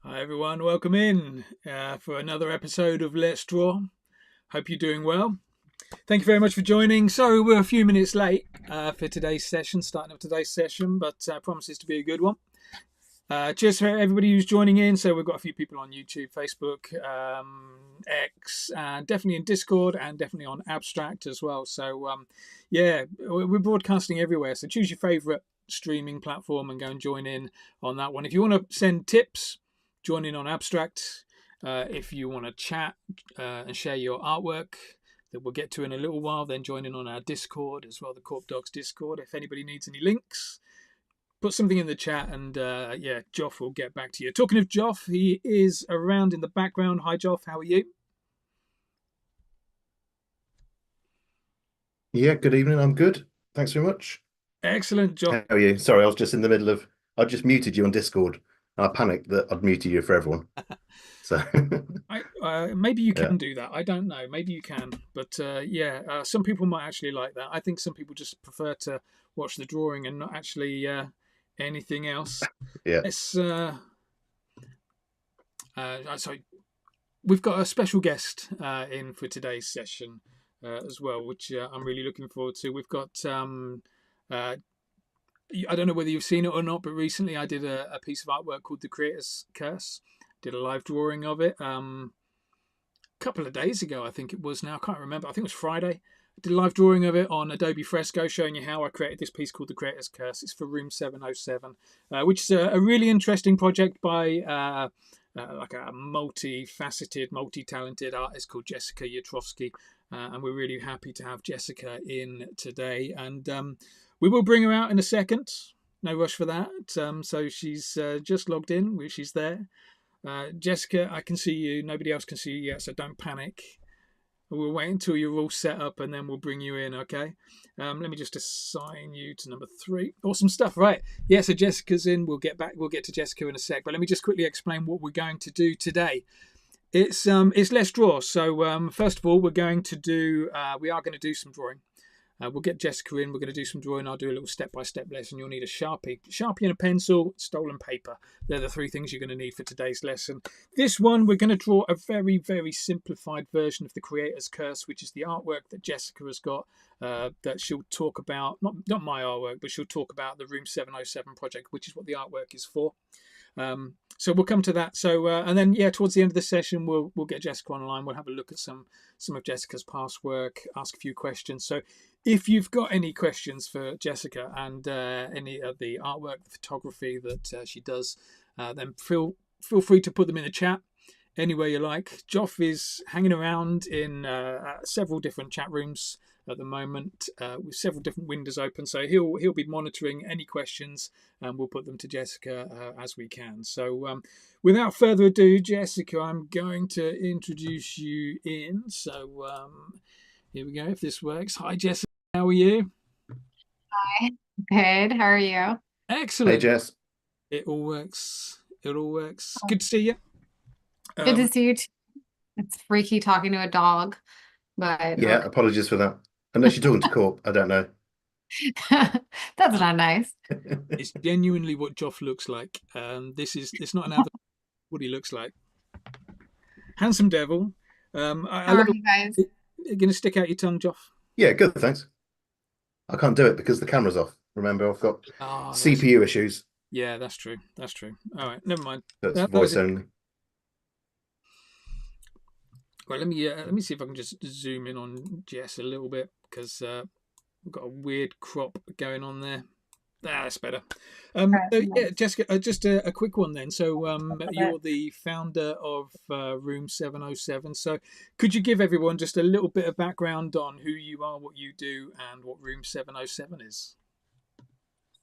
Hi everyone, welcome in for another episode of Let's Draw. Hope you're doing well. Thank you very much for joining. Sorry we're a few minutes late for today's session, starting up today's session, but promises to be a good one. Cheers for everybody who's joining in. So we've got a few people on YouTube, Facebook, X, definitely in Discord, and definitely on Abstract as well. So yeah, we're broadcasting everywhere. So choose your favourite streaming platform and go and join in on that one. If you want to send tips, join in on Abstract. If you want to chat and share your artwork that we'll get to in a little while, then join in on our Discord as well, the Corp Dogs Discord. If anybody needs any links, put something in the chat and yeah, Joff will get back to you. Talking of Joff, he is around in the background. Hi, Joff. How are you? Yeah, good evening. I'm good. Thanks very much. Excellent, Joff. How are you? Sorry, I was just in the middle of, I just muted you on Discord. And I panicked that I'd muted you for everyone. So, Maybe you yeah. can do that. I don't know. Maybe you can. But yeah, some people might actually like that. I think some people just prefer to watch the drawing and not actually anything else. Yeah. Let's. So we've got a special guest in for today's session as well, which I'm really looking forward to. We've got. Uh, I don't know whether you've seen it or not, but recently I did a piece of artwork called The Creator's Curse. Did a live drawing of it a couple of days ago, I think it was now. I can't remember. I think it was Friday. I did a live drawing of it on Adobe Fresco showing you how I created this piece called The Creator's Curse. It's for Room 707, which is a really interesting project by like a multi-faceted, multi-talented artist called Jessica Yatrovsky. And we're really happy to have Jessica in today. And we will bring her out in a second. No rush for that. So she's just logged in. She's there. Jessica, I can see you. Nobody else can see you yet, so don't panic. We'll wait until you're all set up and then we'll bring you in, okay? Let me just assign you to number 3. Awesome stuff, right? Yeah, so Jessica's in. We'll get back. We'll get to Jessica in a sec. But let me just quickly explain what we're going to do today. It's Let's Draw. So first of all, we are going to do some drawing. We'll get Jessica in. We're going to do some drawing. I'll do a little step-by-step lesson. You'll need a Sharpie and a pencil, stolen paper. They're the 3 things you're going to need for today's lesson. This one, we're going to draw a very, very simplified version of the Creator's Curse, which is the artwork that Jessica has got that she'll talk about. Not my artwork, but she'll talk about the Room 707 project, which is what the artwork is for. So we'll come to that. So and then yeah, towards the end of the session, we'll get Jessica online. We'll have a look at some of Jessica's past work, ask a few questions. So if you've got any questions for Jessica and any of the artwork, the photography that she does, then feel free to put them in the chat anywhere you like. Joff is hanging around in several different chat rooms at the moment with several different windows open, so he'll be monitoring any questions and we'll put them to Jessica as we can. So without further ado, Jessica, I'm going to introduce you in. So here we go, if this works. Hi Jessica, how are you? Hi. Good. How are you? Hey, Excellent. Jess. It all works. Good to see you. Good to um, see you too. It's freaky talking to a dog, but Yeah, apologies for that. Unless you're talking to Corp, I don't know. that's not nice. it's genuinely what Joff looks like. It's not an avatar. What he looks like. Handsome devil. I How love are you guys? it. You're going to stick out your tongue, Joff. Yeah, good, thanks. I can't do it because the camera's off. Remember, I've got Oh, CPU issues. yeah, that's true. That's true. All right, never mind. That's That was voice it. only. Right, let me see if I can just zoom in on Jess a little bit because we've got a weird crop going on there. That's better. So yeah, Jessica, just a quick one then. So you're the founder of Room 707. So could you give everyone just a little bit of background on who you are, what you do, and what Room 707 is?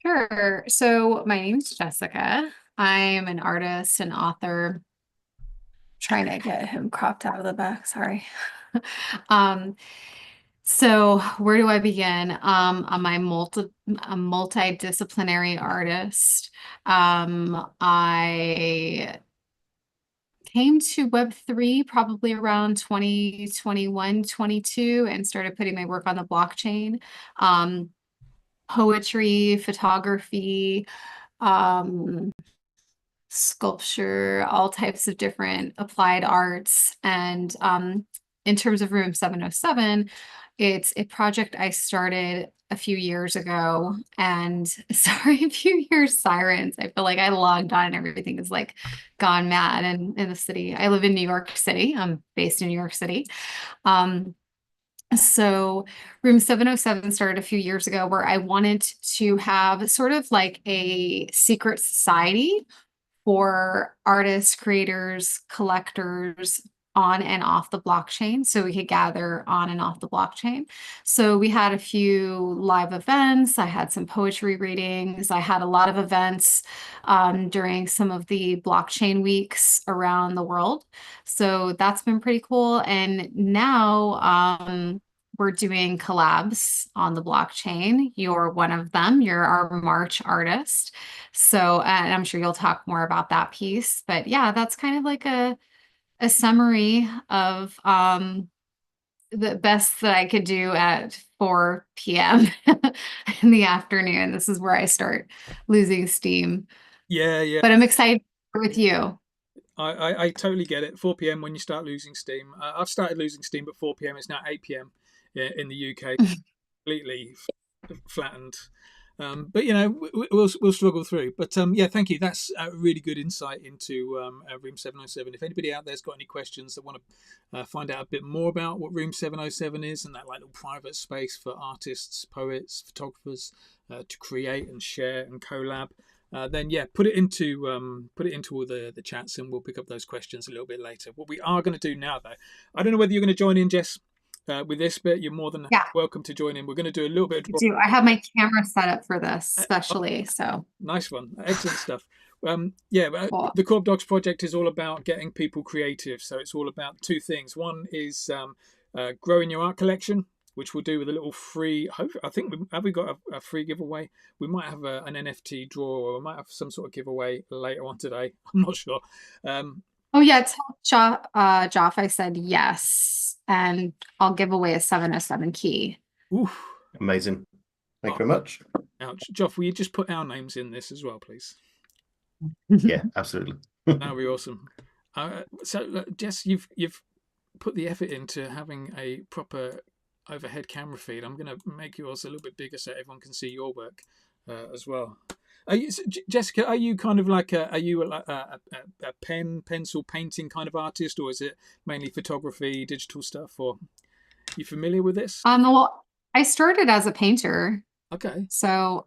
Sure. So my name's Jessica. I'm an artist and author. Trying to get him cropped out of the back. Sorry. Um, so where do I begin? I'm a multidisciplinary artist. I came to Web3 probably around 2021, 22, and started putting my work on the blockchain. Poetry, photography, um, sculpture, all types of different applied arts. And in terms of Room 707, it's a project I started a few years ago. And sorry, a few years sirens. I feel like I logged on and everything is like gone mad in the city. I live in New York City. I'm based in New York City. Um, so Room 707 started a few years ago where I wanted to have sort of like a secret society for artists, creators, collectors on and off the blockchain. So we could gather on and off the blockchain. So we had a few live events. I had some poetry readings. I had a lot of events during some of the blockchain weeks around the world. So that's been pretty cool. And now we're doing collabs on the blockchain. You're one of them. You're our March artist. So, and I'm sure you'll talk more about that piece, but yeah, that's kind of like a summary of the best that I could do at 4 p.m. in the afternoon. This is where I start losing steam, Yeah. but I'm excited with you. I totally get it. 4 p.m. when you start losing steam. I've started losing steam at 4 p.m. It's now 8 p.m. in the UK, completely flattened. But we'll struggle through. But yeah, thank you. That's a really good insight into Room 707. If anybody out there's got any questions that want to find out a bit more about what Room 707 is and that like little private space for artists, poets, photographers to create and share and collab, then yeah, put it into all the chats and we'll pick up those questions a little bit later. What we are going to do now, though, I don't know whether you're going to join in, Jess. With this bit, you're more than welcome to join in. We're going to do a little bit of I have my camera set up for this, especially. So nice one, excellent stuff. Cool. The Co-op Docs project is all about getting people creative. So it's all about two things. One is growing your art collection, which we'll do with a little free. I think we got a free giveaway. We might have an NFT draw, or we might have some sort of giveaway later on today. I'm not sure. Oh yeah, tell Joff I said yes, and I'll give away a 707 key. Oof. Amazing. Thank you very much. Ouch. Joff, will you just put our names in this as well, please? Yeah, absolutely. That would be awesome. So Jess, you've put the effort into having a proper overhead camera feed. I'm going to make yours a little bit bigger so everyone can see your work as well. Jessica, are you kind of like a pencil painting kind of artist, or is it mainly photography, digital stuff, or are you familiar with this? Well, I started as a painter. Okay. So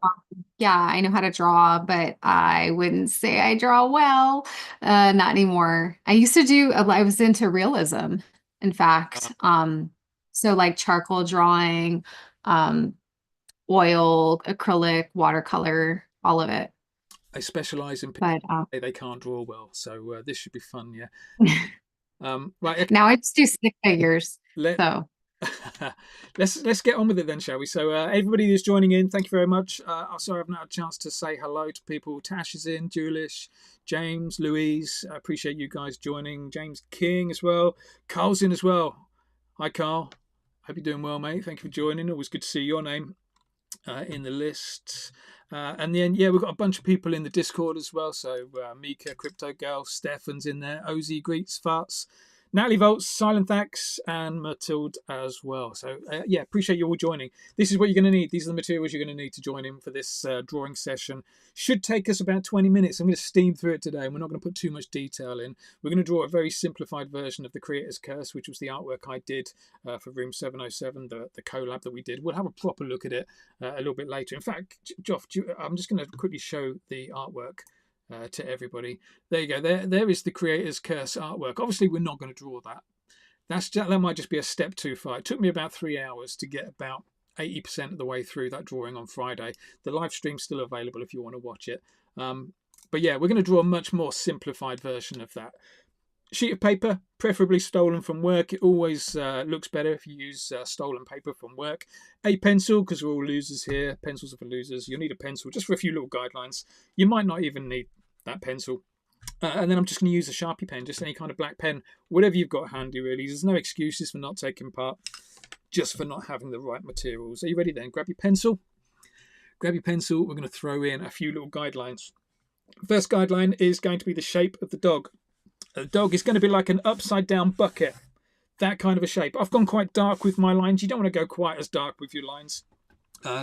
yeah, I know how to draw, but I wouldn't say I draw well. Not anymore. I used to I was into realism, in fact. So like charcoal drawing, oil, acrylic, watercolor, all of it. I specialize in people they can't draw well, so this should be fun. Yeah. Right. Okay. Now I just do stick figures. So let's get on with it then, shall we? So everybody who's joining in, thank you very much. Sorry I've not had a chance to say hello to people. Tash is in, Julish, James, Louise. I appreciate you guys joining. James King as well. Carl's in as well. Hi Carl. Hope you're doing well, mate. Thank you for joining. Always good to see your name in the list. And then we've got a bunch of people in the Discord as well. So Mika, Crypto Girl, Stefan's in there, Ozzy Greets, Farts, Natalie Volts, Silent Thax, and Matilde as well. So appreciate you all joining. This is what you're going to need. These are the materials you're going to need to join in for this drawing session. Should take us about 20 minutes. I'm going to steam through it today, and we're not going to put too much detail in. We're going to draw a very simplified version of the Creator's Curse, which was the artwork I did for Room 707, the collab that we did. We'll have a proper look at it a little bit later. In fact, Joff, I'm just going to quickly show the artwork to everybody. There you go. There is the Creator's Curse artwork. Obviously, we're not going to draw that. That might just be a step too far. It took me about 3 hours to get about 80% of the way through that drawing on Friday. The live stream's still available if you want to watch it. But yeah, we're going to draw a much more simplified version of that. Sheet of paper, preferably stolen from work. It always looks better if you use stolen paper from work. A pencil, because we're all losers here. Pencils are for losers. You'll need a pencil just for a few little guidelines. You might not even need that pencil. And then I'm just going to use a Sharpie pen, just any kind of black pen, whatever you've got handy, really. There's no excuses for not taking part, just for not having the right materials. Are you ready then? Grab your pencil. Grab your pencil. We're going to throw in a few little guidelines. First guideline is going to be the shape of the dog. The dog is going to be like an upside down bucket, that kind of a shape. I've gone quite dark with my lines. You don't want to go quite as dark with your lines,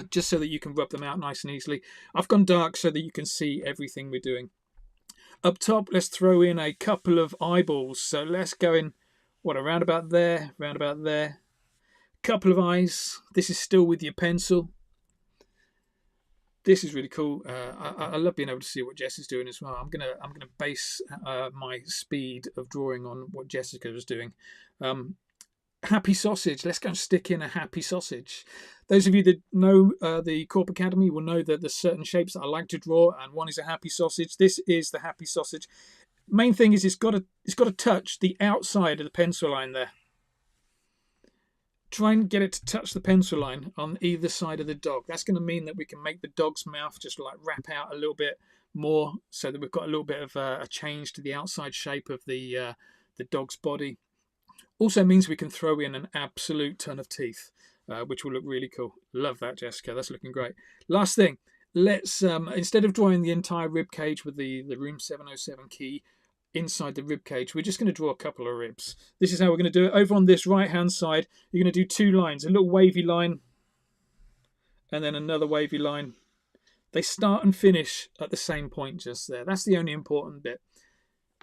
just so that you can rub them out nice and easily. I've gone dark so that you can see everything we're doing. Up top, let's throw in a couple of eyeballs. So let's go in, around about there, couple of eyes. This is still with your pencil. This is really cool. I love being able to see what Jess is doing as well. I'm gonna base my speed of drawing on what Jessica was doing. Happy sausage. Let's go and stick in a happy sausage. Those of you that know the Corp Academy will know that there's certain shapes that I like to draw, and one is a happy sausage. This is the happy sausage. Main thing is it's got to touch the outside of the pencil line there. Try and get it to touch the pencil line on either side of the dog. That's going to mean that we can make the dog's mouth just like wrap out a little bit more, so that we've got a little bit of a change to the outside shape of the dog's body. Also means we can throw in an absolute ton of teeth, which will look really cool. Love that, Jessica. That's looking great. Last thing, let's instead of drawing the entire rib cage with the Room 707 key inside the rib cage, we're just going to draw a couple of ribs. This is how we're going to do it. Over on this right hand side, you're going to do two lines, a little wavy line and then another wavy line. They start and finish at the same point just there. That's the only important bit.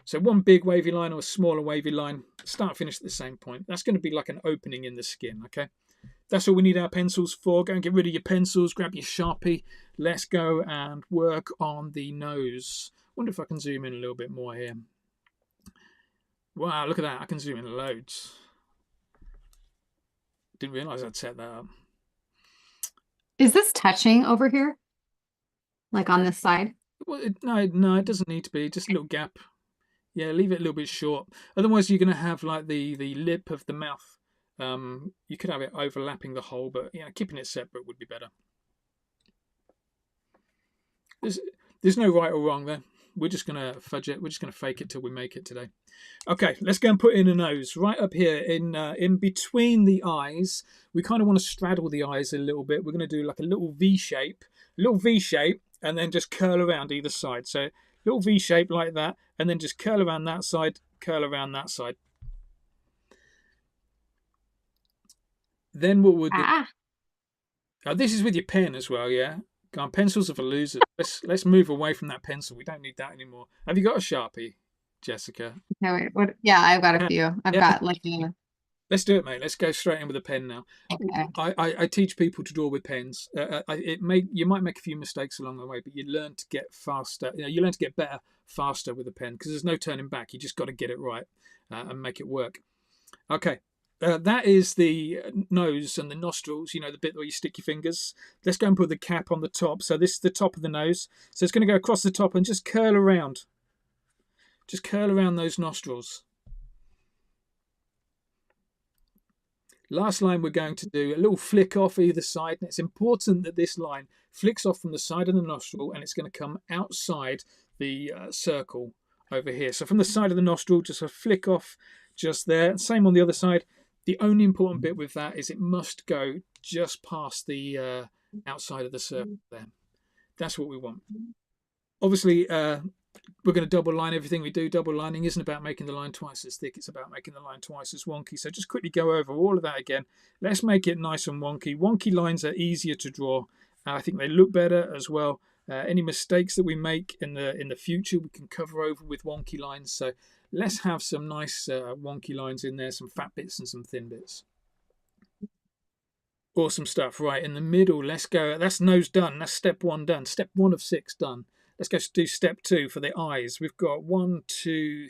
So one big wavy line or a smaller wavy line, start finish at the same point. That's going to be like an opening in the skin, okay? That's all we need our pencils for. Go and get rid of your pencils, grab your Sharpie. Let's go and work on the nose. Wonder if I can zoom in a little bit more here. Wow, look at that. I can zoom in loads. Didn't realise I'd set that up. Is this touching over here? Like on this side? Well, no, it doesn't need to be. Just a little gap. Yeah, leave it a little bit short. Otherwise, you're going to have like the lip of the mouth. You could have it overlapping the hole, but keeping it separate would be better. There's no right or wrong there. We're just going to fudge it. We're just going to fake it till we make it today. Okay, let's go and put in a nose right up here in between the eyes. We kind of want to straddle the eyes a little bit. We're going to do like a little V shape, and then just curl around either side. So little V shape like that, and then just curl around that side, curl around that side. Then what would this is with your pen as well, yeah? Pencils are for losers. Let's move away from that pencil. We don't need that anymore. Have you got a Sharpie, Jessica? No, wait, what? Yeah, I've got a few. I've got like a... Let's do it, mate. Let's go straight in with a pen now. Okay. I teach people to draw with pens. You might make a few mistakes along the way, but you learn to get faster. You learn to get better faster with a pen because there's no turning back. You just got to get it right and make it work. Okay. That is the nose and the nostrils, the bit where you stick your fingers. Let's go and put the cap on the top. So this is the top of the nose. So it's going to go across the top and just curl around. Just curl around those nostrils. Last line we're going to do a little flick off either side. And it's important that this line flicks off from the side of the nostril and it's going to come outside the circle over here. So from the side of the nostril, just a flick off just there. Same on the other side. The only important bit with that is it must go just past the outside of the circle there. That's what we want. Obviously, we're going to double line everything we do. Double lining isn't about making the line twice as thick. It's about making the line twice as wonky. So just quickly go over all of that again. Let's make it nice and wonky. Wonky lines are easier to draw. I think they look better as well. Any mistakes that we make in the future, we can cover over with wonky lines. So let's have some nice wonky lines in there, some fat bits and some thin bits. Awesome stuff. Right, in the middle, let's go. That's nose done. That's step 1 done. Step 1 of 6 done. Let's go do step 2 for the eyes. We've got 1, 2,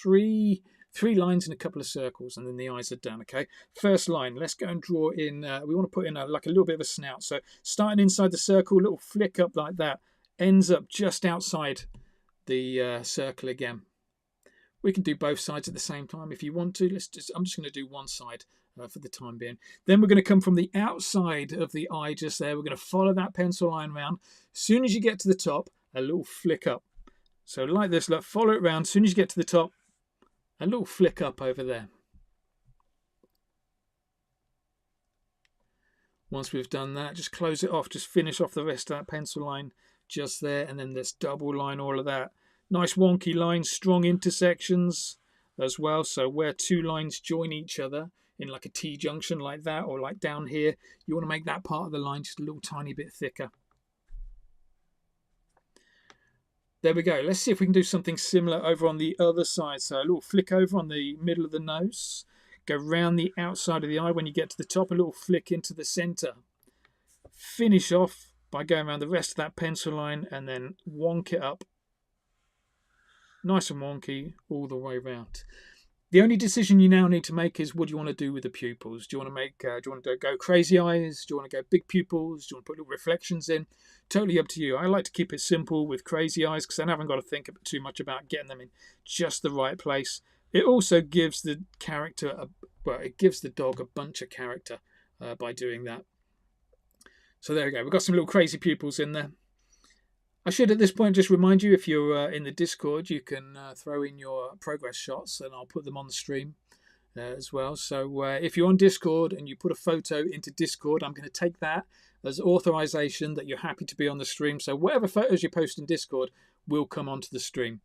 3 lines in a couple of circles, and then the eyes are done. Okay, first line, let's go and draw in. We want to put in like a little bit of a snout. So starting inside the circle, a little flick up like that, ends up just outside the circle again. We can do both sides at the same time if you want to. I'm just going to do one side for the time being. Then we're going to come from the outside of the eye just there. We're going to follow that pencil line round. As soon as you get to the top, a little flick up. So like this, look, follow it round. As soon as you get to the top, a little flick up over there. Once we've done that, just close it off. Just finish off the rest of that pencil line just there, and then let's double line all of that. Nice wonky lines, strong intersections as well. So where two lines join each other in like a T-junction like that, or like down here, you want to make that part of the line just a little tiny bit thicker. There we go. Let's see if we can do something similar over on the other side. So a little flick over on the middle of the nose, go round the outside of the eye. When you get to the top, a little flick into the center. Finish off by going around the rest of that pencil line and then wonk it up. Nice and wonky all the way around. The only decision you now need to make is what do you want to do with the pupils? Do you want to make? Do you want to go crazy eyes? Do you want to go big pupils? Do you want to put little reflections in? Totally up to you. I like to keep it simple with crazy eyes because I haven't got to think too much about getting them in just the right place. It also gives the character, it gives the dog a bunch of character by doing that. So there we go. We've got some little crazy pupils in there. I should at this point just remind you, if you're in the Discord, you can throw in your progress shots and I'll put them on the stream as well. So if you're on Discord and you put a photo into Discord, I'm going to take that as authorization that you're happy to be on the stream. So whatever photos you post in Discord will come onto the stream.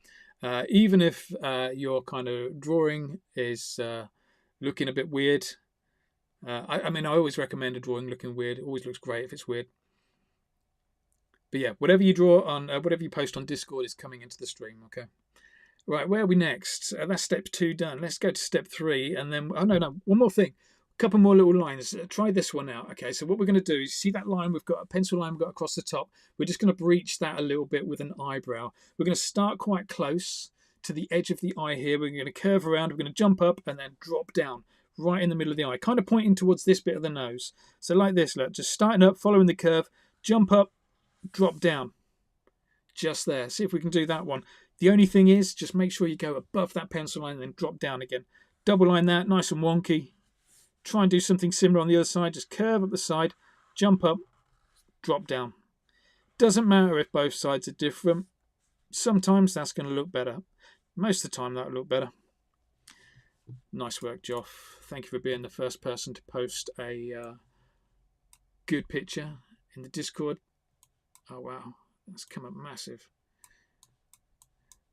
Even if your kind of drawing is looking a bit weird. I mean, I always recommend a drawing looking weird. It always looks great if it's weird. But yeah, whatever you draw on, whatever you post on Discord is coming into the stream, okay? Right, where are we next? That's step 2 done. Let's go to step 3, and then, oh no, one more thing. A couple more little lines. Try this one out, okay? So what we're going to do is, see that line we've got, a pencil line we've got across the top? We're just going to breach that a little bit with an eyebrow. We're going to start quite close to the edge of the eye here. We're going to curve around, we're going to jump up, and then drop down right in the middle of the eye, kind of pointing towards this bit of the nose. So like this, look, just starting up, following the curve, jump up, drop down, just there. See if we can do that one. The only thing is, just make sure you go above that pencil line and then drop down again. Double line that, nice and wonky. Try and do something similar on the other side. Just curve up the side, jump up, drop down. Doesn't matter if both sides are different. Sometimes that's going to look better. Most of the time that'll look better. Nice work, Joff. Thank you for being the first person to post a good picture in the Discord. Oh wow, that's come up massive.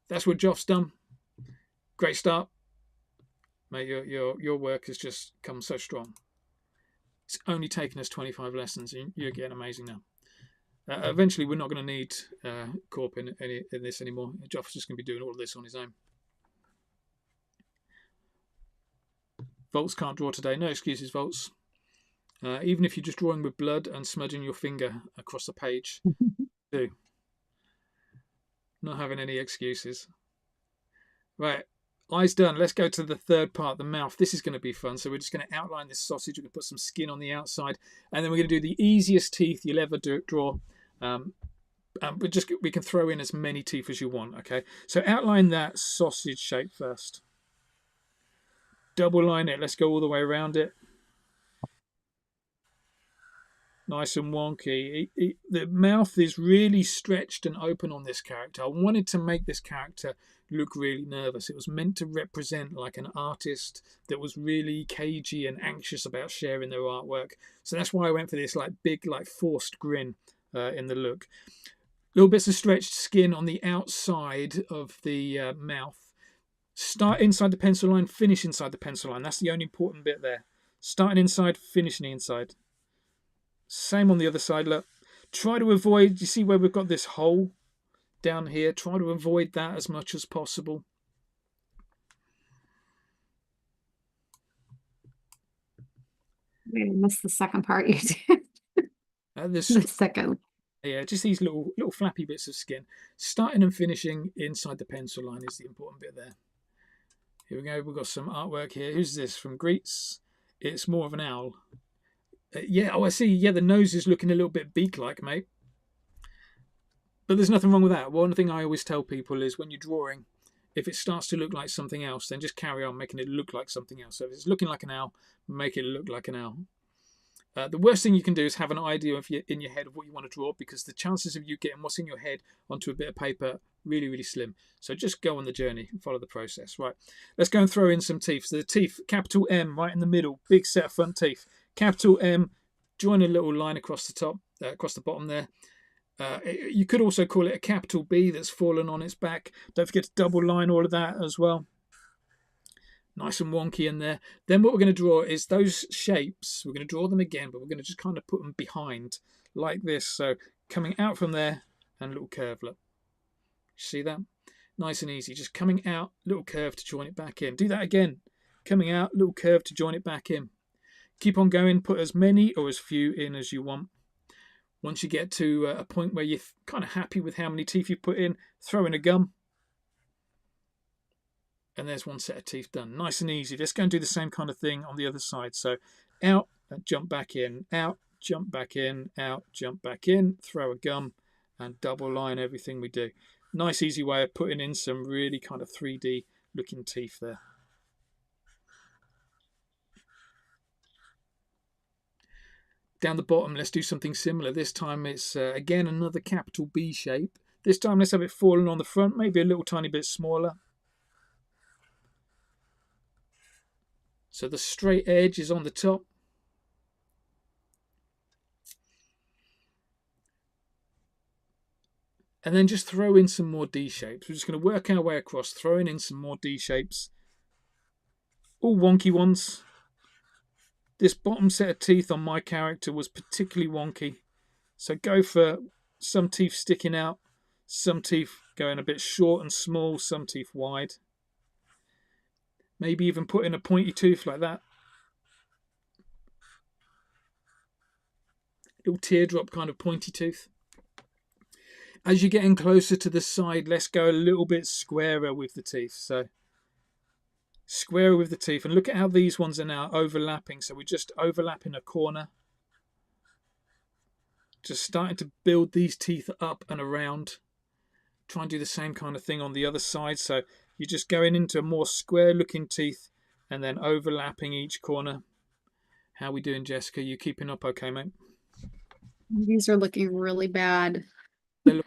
That's what Joff's done. Great start, mate. Your work has just come so strong. It's only taken us 25 lessons. You're getting amazing now. Eventually, we're not going to need Corp in this anymore. Joff's just going to be doing all of this on his own. Volts can't draw today. No excuses, Volts. Even if you're just drawing with blood and smudging your finger across the page, do. Not having any excuses. Right, eyes done. Let's go to the third part, the mouth. This is going to be fun. So we're just going to outline this sausage. We're going to put some skin on the outside, and then we're going to do the easiest teeth you'll ever draw. But we can throw in as many teeth as you want. Okay, so outline that sausage shape first. Double line it. Let's go all the way around it. Nice and wonky. The mouth is really stretched and open on this character. I wanted to make this character look really nervous. It was meant to represent like an artist that was really cagey and anxious about sharing their artwork. So that's why I went for this like big, like forced grin in the look. Little bits of stretched skin on the outside of the mouth. Start inside the pencil line, finish inside the pencil line. That's the only important bit there. Starting inside, finishing inside. Same on the other side. Look, try to avoid, you see where we've got this hole down here? Try to avoid that as much as possible. I missed the second part you did. The second. Yeah, just these little flappy bits of skin. Starting and finishing inside the pencil line is the important bit there. Here we go. We've got some artwork here. Who's this? From Greets. It's more of an owl. Yeah, oh, I see. Yeah, the nose is looking a little bit beak-like, mate. But there's nothing wrong with that. One thing I always tell people is when you're drawing, if it starts to look like something else, then just carry on making it look like something else. So if it's looking like an owl, make it look like an owl. The worst thing you can do is have an idea in your head of what you want to draw, because the chances of you getting what's in your head onto a bit of paper really, really slim. So just go on the journey and follow the process. Right, let's go and throw in some teeth. So the teeth, capital M right in the middle, big set of front teeth. Capital M, join a little line across the top, across the bottom there. You could also call it a capital B that's fallen on its back. Don't forget to double line all of that as well. Nice and wonky in there. Then what we're going to draw is those shapes. We're going to draw them again, but we're going to just kind of put them behind like this. So coming out from there and a little curve. Look, see that? Nice and easy. Just coming out, little curve to join it back in. Do that again. Coming out, little curve to join it back in. Keep on going. Put as many or as few in as you want. Once you get to a point where you're kind of happy with how many teeth you've put in, throw in a gum. And there's one set of teeth done. Nice and easy. Let's go and do the same kind of thing on the other side. So out, jump back in, out, jump back in, out, jump back in, throw a gum, and double line everything we do. Nice easy way of putting in some really kind of 3D looking teeth there. Down the bottom, let's do something similar. This time it's, again, another capital B shape. This time let's have it falling on the front, maybe a little tiny bit smaller. So the straight edge is on the top. And then just throw in some more D shapes. We're just going to work our way across, throwing in some more D shapes. All wonky ones. This bottom set of teeth on my character was particularly wonky. So go for some teeth sticking out, some teeth going a bit short and small, some teeth wide. Maybe even put in a pointy tooth like that. Little teardrop kind of pointy tooth. As you're getting closer to the side, let's go a little bit squarer with the teeth. So squarer with the teeth, and look at how these ones are now overlapping. So we're just overlapping a corner, just starting to build these teeth up and around. Try and do the same kind of thing on the other side. So you're just going into more square looking teeth and then overlapping each corner. How we doing, Jessica? You keeping up okay, mate? These are looking really bad. They look,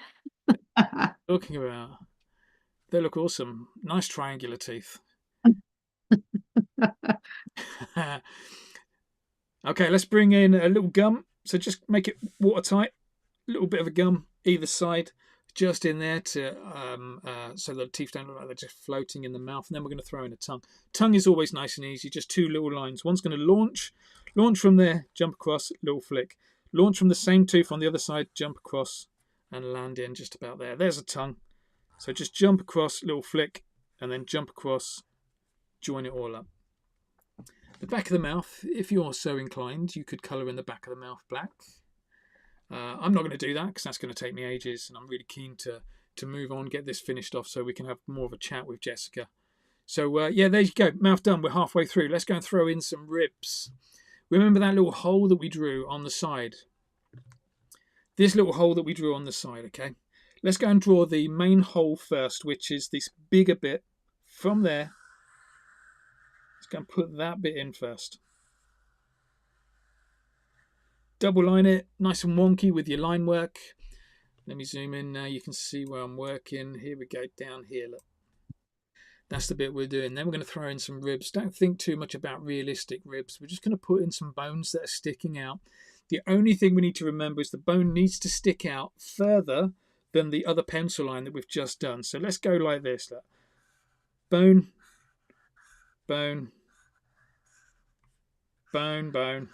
looking about, they look awesome. Nice triangular teeth. Okay, let's bring in a little gum. So just make it watertight. A little bit of a gum either side, just in there to so the teeth don't look like they're just floating in the mouth. And then we're going to throw in a tongue. Tongue is always nice and easy. Just two little lines. One's going to launch from there, jump across, little flick. Launch from the same tooth on the other side, jump across, and land in just about there. There's a tongue. So just jump across, little flick, and then jump across, join it all up. The back of the mouth, if you're so inclined, you could colour in the back of the mouth black. I'm not going to do that because that's going to take me ages, and I'm really keen to move on, get this finished off so we can have more of a chat with Jessica. So yeah, there you go, mouth done. We're halfway through. Let's go and throw in some ribs. Remember that little hole that we drew on the side? This little hole that we drew on the side, okay? Let's go and draw the main hole first, which is this bigger bit from there. Let's go and put that bit in first. Double line it, nice and wonky with your line work. Let me zoom in now. You can see where I'm working. Here we go, down here, look. That's the bit we're doing. Then we're going to throw in some ribs. Don't think too much about realistic ribs. We're just going to put in some bones that are sticking out. The only thing we need to remember is the bone needs to stick out further than the other pencil line that we've just done. So let's go like this. Look. Bone, bone, bone, bone.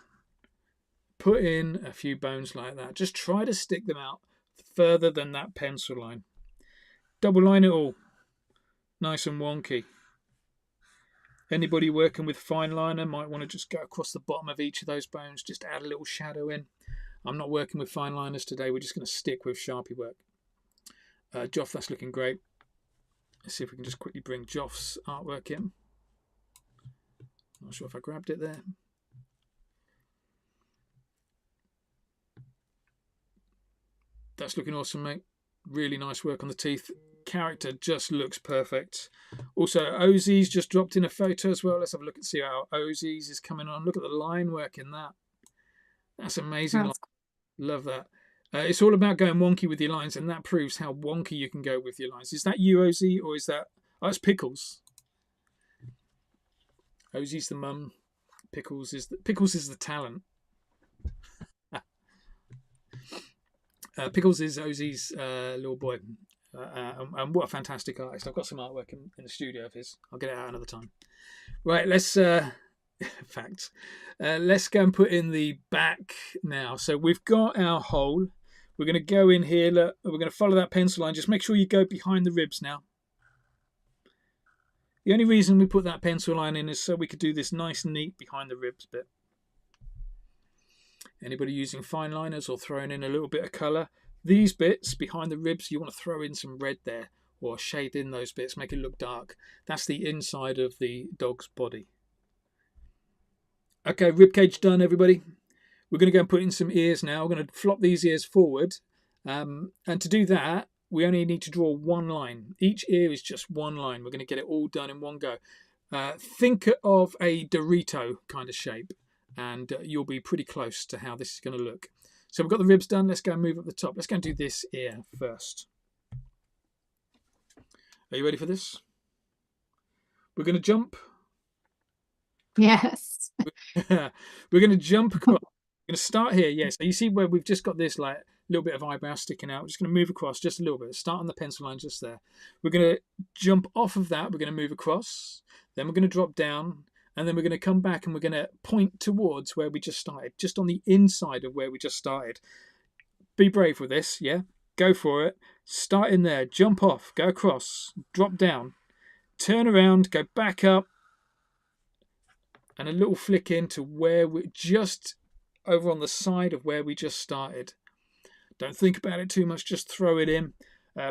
Put in a few bones like that. Just try to stick them out further than that pencil line. Double line it all. Nice and wonky. Anybody working with fine liner might want to just go across the bottom of each of those bones, just add a little shadow in. I'm not working with fine liners today. We're just going to stick with Sharpie work. Joff, that's looking great. Let's see if we can just quickly bring Joff's artwork in. Not sure if I grabbed it there. That's looking awesome, mate. Really nice work on the teeth. Character just looks perfect. Also, Ozzy's just dropped in a photo as well. Let's have a look and see how Ozzy's is coming on. Look at the line work in that. That's amazing. That's Love that. It's all about going wonky with your lines, and that proves how wonky you can go with your lines. Is that you, Ozzy, or is that... Oh, it's Pickles. Ozzy's the mum. Pickles is the talent. Pickles is Ozzy's little boy. And what a fantastic artist. I've got some artwork in the studio of his. I'll get it out another time. Right, let's facts. Let's go and put in the back now. So we've got our hole. We're going to go in here. Look, we're going to follow that pencil line. Just make sure you go behind the ribs now. The only reason we put that pencil line in is so we could do this nice, neat behind the ribs bit. Anybody using fine liners or throwing in a little bit of colour? These bits behind the ribs, you want to throw in some red there or shade in those bits, make it look dark. That's the inside of the dog's body. Okay, rib cage done, everybody. We're going to go and put in some ears now. We're going to flop these ears forward. And to do that, we only need to draw one line. Each ear is just one line. We're going to get it all done in one go. Think of a Dorito kind of shape, and you'll be pretty close to how this is going to look. So we've got the ribs done. Let's go and move up the top. Let's go and do this ear first. Are you ready for this? We're going to jump. Yes. We're going to jump across. We're going to start here. Yeah, so you see where we've just got this like little bit of eyebrow sticking out. We're just going to move across just a little bit. Start on the pencil line just there. We're going to jump off of that. We're going to move across. Then we're going to drop down. And then we're going to come back and we're going to point towards where we just started, just on the inside of where we just started. Be brave with this, yeah? Go for it. Start in there, jump off, go across, drop down, turn around, go back up, and a little flick into where we're just over on the side of where we just started. Don't think about it too much, just throw it in.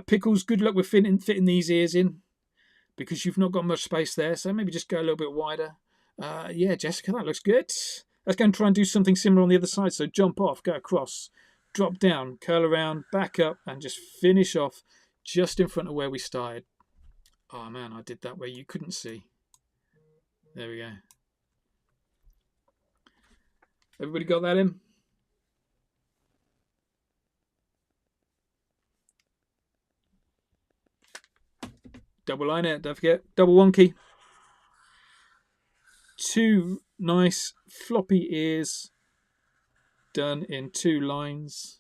Pickles, good luck with fitting these ears in because you've not got much space there, so maybe just go a little bit wider. Yeah, Jessica, that looks good. Let's go and try and do something similar on the other side. So jump off, go across, drop down, curl around, back up, and just finish off just in front of where we started. Oh man, I did that where you couldn't see. There we go. Everybody got that in? Double line it, don't forget. Double wonky. 2 nice floppy ears done in 2 lines.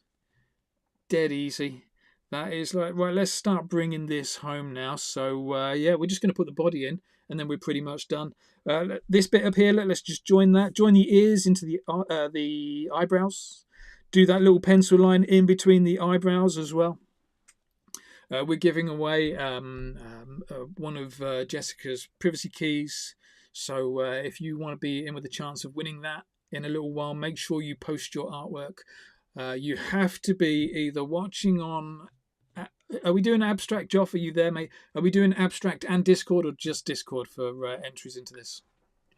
Dead easy. That is like, right, let's start bringing this home now. So yeah, we're just going to put the body in and then we're pretty much done. This bit up here, let's just join that. Join the ears into the eyebrows. Do that little pencil line in between the eyebrows as well. We're giving away one of Jessica's privacy keys. So if you want to be in with a chance of winning that in a little while, make sure you post your artwork. You have to be either watching on... Are we doing Abstract, Joff? Are you there, mate? Are we doing Abstract and Discord or just Discord for entries into this?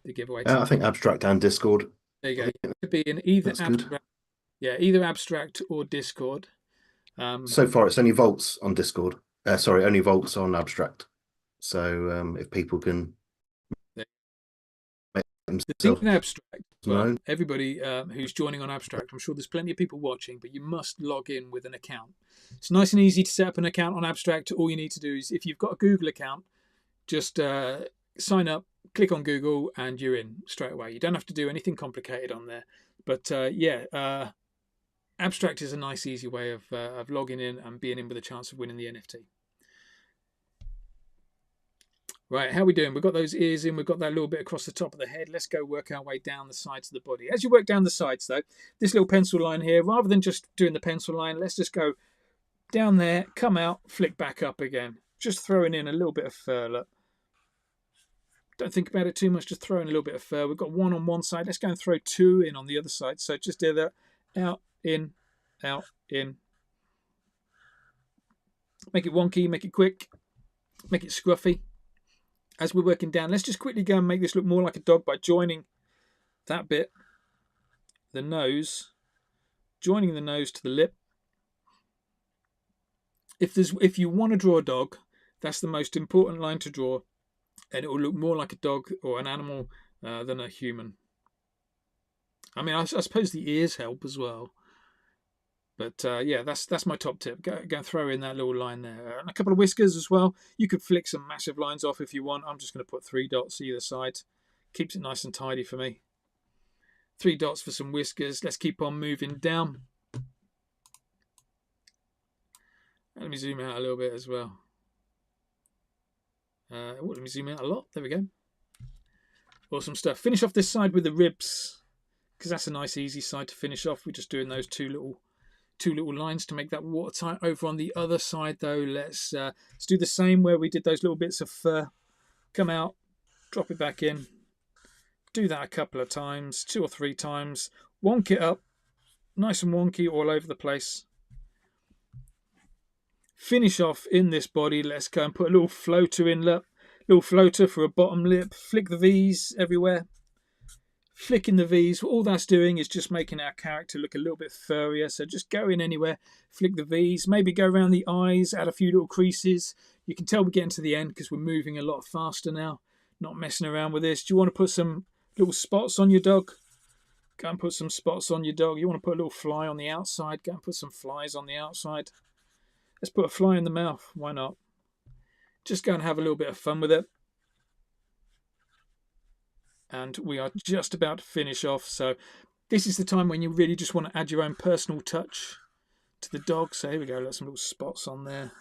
The giveaway. I think Abstract and Discord. There you go. It could be in either Abstract, either Abstract or Discord. So far, it's only Volts on Discord. Sorry, only Volts on Abstract. So if people can... The thing in Abstract, well, everybody who's joining on Abstract, I'm sure there's plenty of people watching, but you must log in with an account. It's nice and easy to set up an account on Abstract. All you need to do is, if you've got a Google account, just sign up, click on Google, and you're in straight away. You don't have to do anything complicated on there. But yeah, Abstract is a nice, easy way of logging in and being in with a chance of winning the NFT. Right, how are we doing? We've got those ears in. We've got that little bit across the top of the head. Let's go work our way down the sides of the body. As you work down the sides, though, this little pencil line here, rather than just doing the pencil line, let's just go down there, come out, flick back up again. Just throwing in a little bit of fur. Look. Don't think about it too much, just throwing a little bit of fur. We've got 1 on one side. Let's go and throw 2 in on the other side. So just do that. Out, in, out, in. Make it wonky, make it quick, make it scruffy. As we're working down, let's just quickly go and make this look more like a dog by joining that bit, the nose, joining the nose to the lip. If you want to draw a dog, that's the most important line to draw, and it will look more like a dog or an animal than a human. I mean, I suppose the ears help as well. But yeah, that's my top tip. Go and throw in that little line there. And a couple of whiskers as well. You could flick some massive lines off if you want. I'm just going to put 3 dots either side. Keeps it nice and tidy for me. 3 dots for some whiskers. Let's keep on moving down. Let me zoom out a little bit as well. Let me zoom out a lot. There we go. Awesome stuff. Finish off this side with the ribs, because that's a nice easy side to finish off. We're just doing those two little lines to make that watertight. Over on the other side though, let's do the same where we did those little bits of fur. Come out, drop it back in. Do that a couple of times, 2 or 3 times. Wonk it up, nice and wonky all over the place. Finish off in this body. Let's go and put a little floater in, look. Little floater for a bottom lip. Flick the V's everywhere. Flicking the V's, all that's doing is just making our character look a little bit furrier. So just go in anywhere, flick the V's, maybe go around the eyes, add a few little creases. You can tell we're getting to the end because we're moving a lot faster now, not messing around with this. Do you want to put some little spots on your dog? Go and put some spots on your dog. You want to put a little fly on the outside? Go and put some flies on the outside. Let's put a fly in the mouth. Why not? Just go and have a little bit of fun with it. And we are just about to finish off. So this is the time when you really just want to add your own personal touch to the dog. So here we go. Let some little spots on there.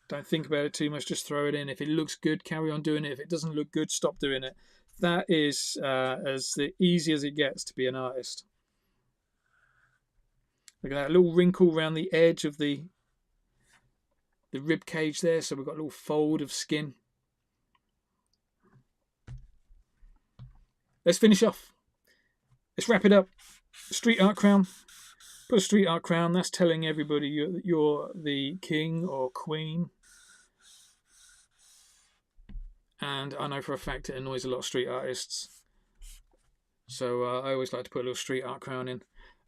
Don't think about it too much. Just throw it in. If it looks good, carry on doing it. If it doesn't look good, stop doing it. That is as easy as it gets to be an artist. Look at that little wrinkle around the edge of the rib cage there. So we've got a little fold of skin. Let's finish off. Let's wrap it up. Street art crown. Put a street art crown. That's telling everybody you're the king or queen. And I know for a fact it annoys a lot of street artists. So I always like to put a little street art crown in.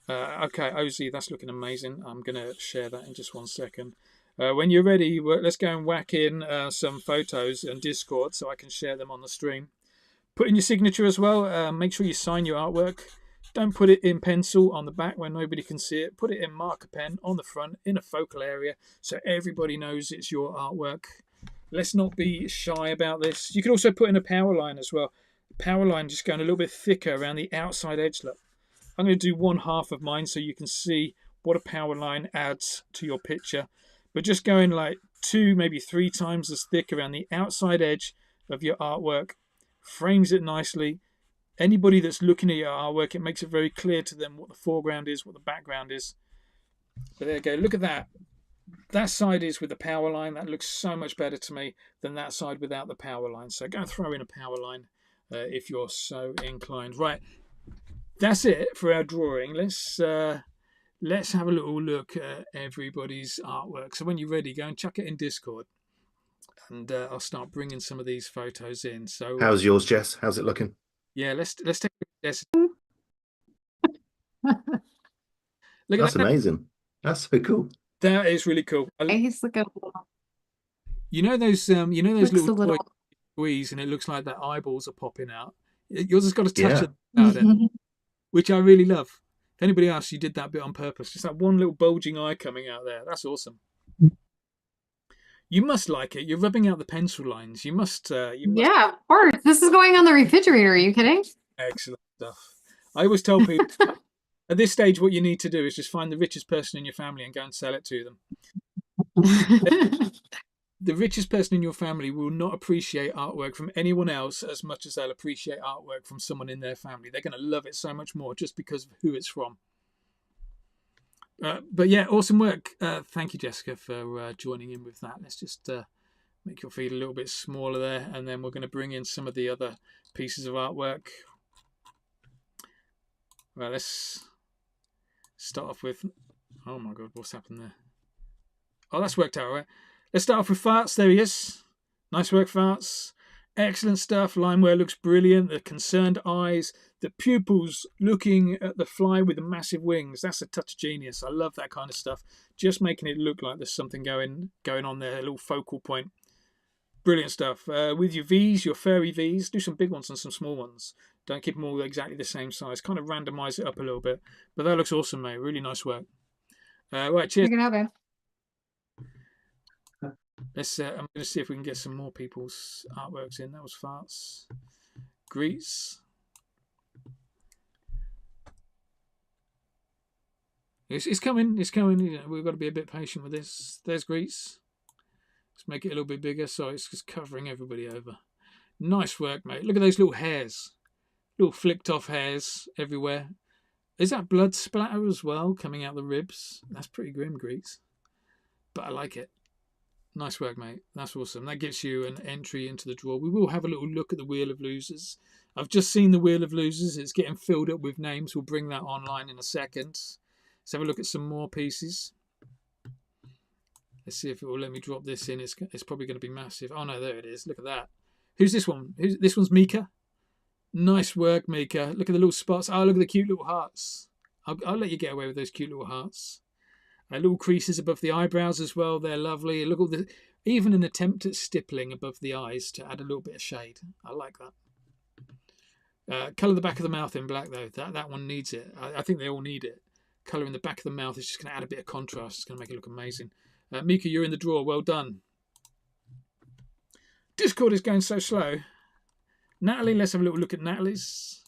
Okay, Ozzy, that's looking amazing. I'm going to share that in just 1 second. When you're ready, let's go and whack in some photos in Discord so I can share them on the stream. Put in your signature as well. Make sure you sign your artwork. Don't put it in pencil on the back where nobody can see it. Put it in marker pen on the front in a focal area so everybody knows it's your artwork. Let's not be shy about this. You can also put in a power line as well. Power line just going a little bit thicker around the outside edge. Look, I'm going to do 1/2 of mine so you can see what a power line adds to your picture. But just going like 2, maybe 3 times as thick around the outside edge of your artwork. Frames it nicely. Anybody that's looking at your artwork, it makes it very clear to them what the foreground is, what the background is. But there you go. Look at that. That side is with the power line. That looks so much better to me than that side without the power line. So go and throw in a power line if you're so inclined. Right. That's it for our drawing. Let's have a little look at everybody's artwork. So when you're ready, go and chuck it in Discord. And I'll start bringing some of these photos in. So how's yours, Jess? How's it looking? Yeah, let's take this. Look Look at That's that. amazing. That's so cool. That is really cool. He's looking. You know those Looks a little little. toys you squeeze and it looks like their eyeballs are popping out. Yours has got a touch of that about it, which I really love. If anybody else, you did that bit on purpose. Just that one little bulging eye coming out there. That's awesome. You must like it. You're rubbing out the pencil lines. You must. Yeah, of course. This is going on the refrigerator. Are you kidding? Excellent stuff. I always tell people at this stage what you need to do is just find the richest person in your family and go and sell it to them. The richest person in your family will not appreciate artwork from anyone else as much as they'll appreciate artwork from someone in their family. They're going to love it so much more just because of who it's from. But yeah, awesome work. Thank you, Jessica, for joining in with that. Let's just make your feet a little bit smaller there, and then we're going to bring in some of the other pieces of artwork. Well, let's start off with... Oh my God, what's happened there? Oh, that's worked out all right. Let's start off with Farts. There he is. Nice work, Farts. Excellent stuff. Line wear looks brilliant. The concerned eyes. The pupils looking at the fly with the massive wings. That's a touch of genius. I love that kind of stuff. Just making it look like there's something going on there. A little focal point. Brilliant stuff. With your V's, your furry V's, do some big ones and some small ones. Don't keep them all exactly the same size. Kind of randomize it up a little bit. But that looks awesome, mate. Really nice work. Right, cheers. You can have it. Let's. I'm going to see if we can get some more people's artworks in. That was Farts. Greets. It's coming. It's coming. You know, we've got to be a bit patient with this. There's Greets. Let's make it a little bit bigger. So it's just covering everybody over. Nice work, mate. Look at those little hairs. Little flicked off hairs everywhere. Is that blood splatter as well coming out the ribs? That's pretty grim, Greeks. But I like it. Nice work, mate. That's awesome. That gets you an entry into the draw. We will have a little look at the Wheel of Losers. I've just seen the Wheel of Losers. It's getting filled up with names. We'll bring that online in a second. Let's have a look at some more pieces. Let's see if it will let me drop this in. It's probably going to be massive. Oh, no, there it is. Look at that. Who's this one? This one's Mika. Nice work, Mika. Look at the little spots. Oh, look at the cute little hearts. I'll let you get away with those cute little hearts. Little creases above the eyebrows as well. They're lovely. Look at the, even an attempt at stippling above the eyes to add a little bit of shade. I like that. Colour the back of the mouth in black though. That one needs it. I think they all need it. Colour in the back of the mouth is just going to add a bit of contrast. It's going to make it look amazing. Mika, you're in the draw. Well done. Discord is going so slow. Natalie, let's have a little look at Natalie's.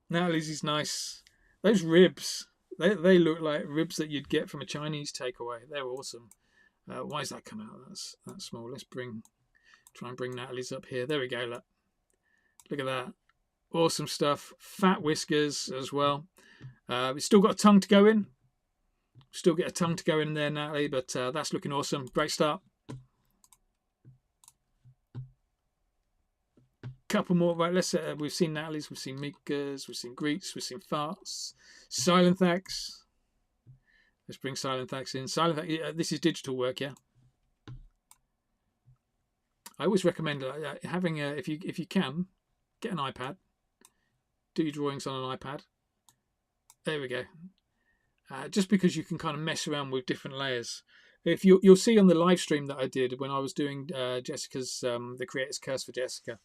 Natalie's is nice. Those ribs, they look like ribs that you'd get from a Chinese takeaway. They're awesome. Why does that come out that small? Let's try and bring Natalie's up here. There we go. Look at that. Awesome stuff. Fat whiskers as well. We've still got a tongue to go in. Still get a tongue to go in there, Natalie, but that's looking awesome. Great start. Couple more. Right, let's. We've seen Natalie's, we've seen Mika's, we've seen Greets, we've seen Farts, Silenthax. Let's bring Silenthax in. Silenthax. This is digital work, yeah. I always recommend having a, if you can, get an iPad. Do your drawings on an iPad. There we go. Just because you can kind of mess around with different layers. If you'll see on the live stream that I did when I was doing Jessica's the Creator's Curse for Jessica.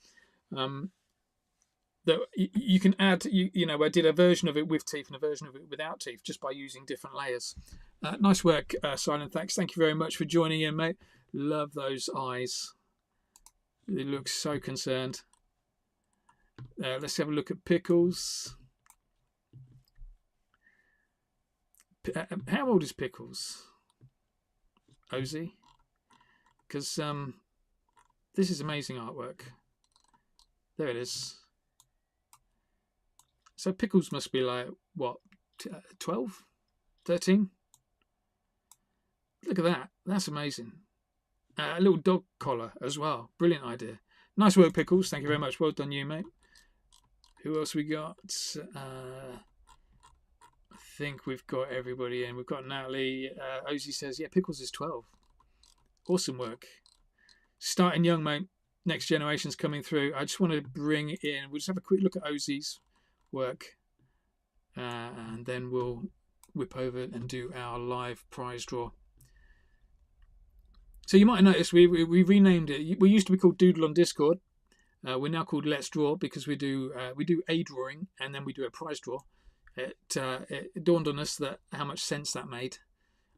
That you can add, I did a version of it with teeth and a version of it without teeth just by using different layers. Nice work, Silenthax. Thank you very much for joining in, mate. Love those eyes. It looks so concerned. Let's have a look at Pickles. How old is Pickles? Ozzy? Because this is amazing artwork. There it is. So Pickles must be like, what, 12? 13? Look at that. That's amazing. A little dog collar as well. Brilliant idea. Nice work, Pickles. Thank you very much. Well done, you, mate. Who else we got? I think we've got everybody in. We've got Natalie. Ozzy says, yeah, Pickles is 12. Awesome work. Starting young, mate. Next generation's coming through. I just want to bring in, we'll just have a quick look at Ozzy's work. And then we'll whip over and do our live prize draw. So you might have noticed we renamed it. We used to be called Doodle on Discord. We're now called Let's Draw because we do a drawing and then we do a prize draw. It dawned on us that how much sense that made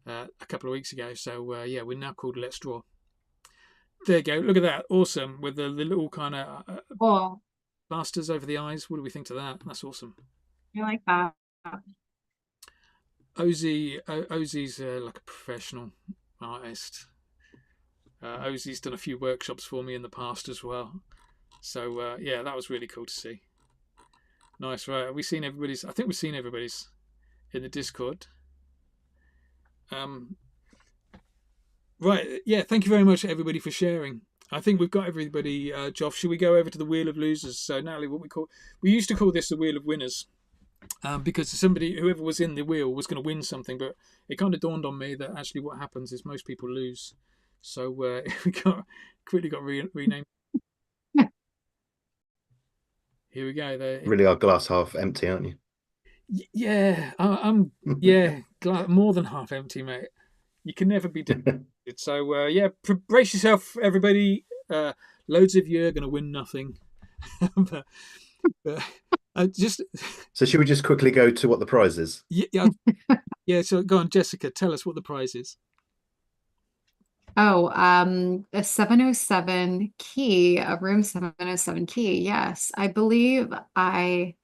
a couple of weeks ago. So yeah, we're now called Let's Draw. There you go. Look at that. Awesome. With the little kind of plasters over the eyes. What do we think to that? That's awesome. I like that. Ozzy's like a professional artist. Ozzy's done a few workshops for me in the past as well. So yeah, that was really cool to see. Nice, right? Have we seen everybody's? I think we've seen everybody's in the Discord. Right, yeah. Thank you very much, everybody, for sharing. I think we've got everybody. Joff, should we go over to the Wheel of Losers? So, Natalie, we used to call this the Wheel of Winners, because whoever was in the wheel was going to win something. But it kind of dawned on me that actually what happens is most people lose. So we quickly got renamed. Here we go. Really are glass half empty, aren't you? Yeah, I'm more than half empty, mate. You can never be defeated. So yeah, brace yourself, everybody. Loads of you are going to win nothing. but just. So should we just quickly go to what the prize is? Yeah. So go on, Jessica. Tell us what the prize is. Oh, a 707 key, a room 707 key. Yes, I believe I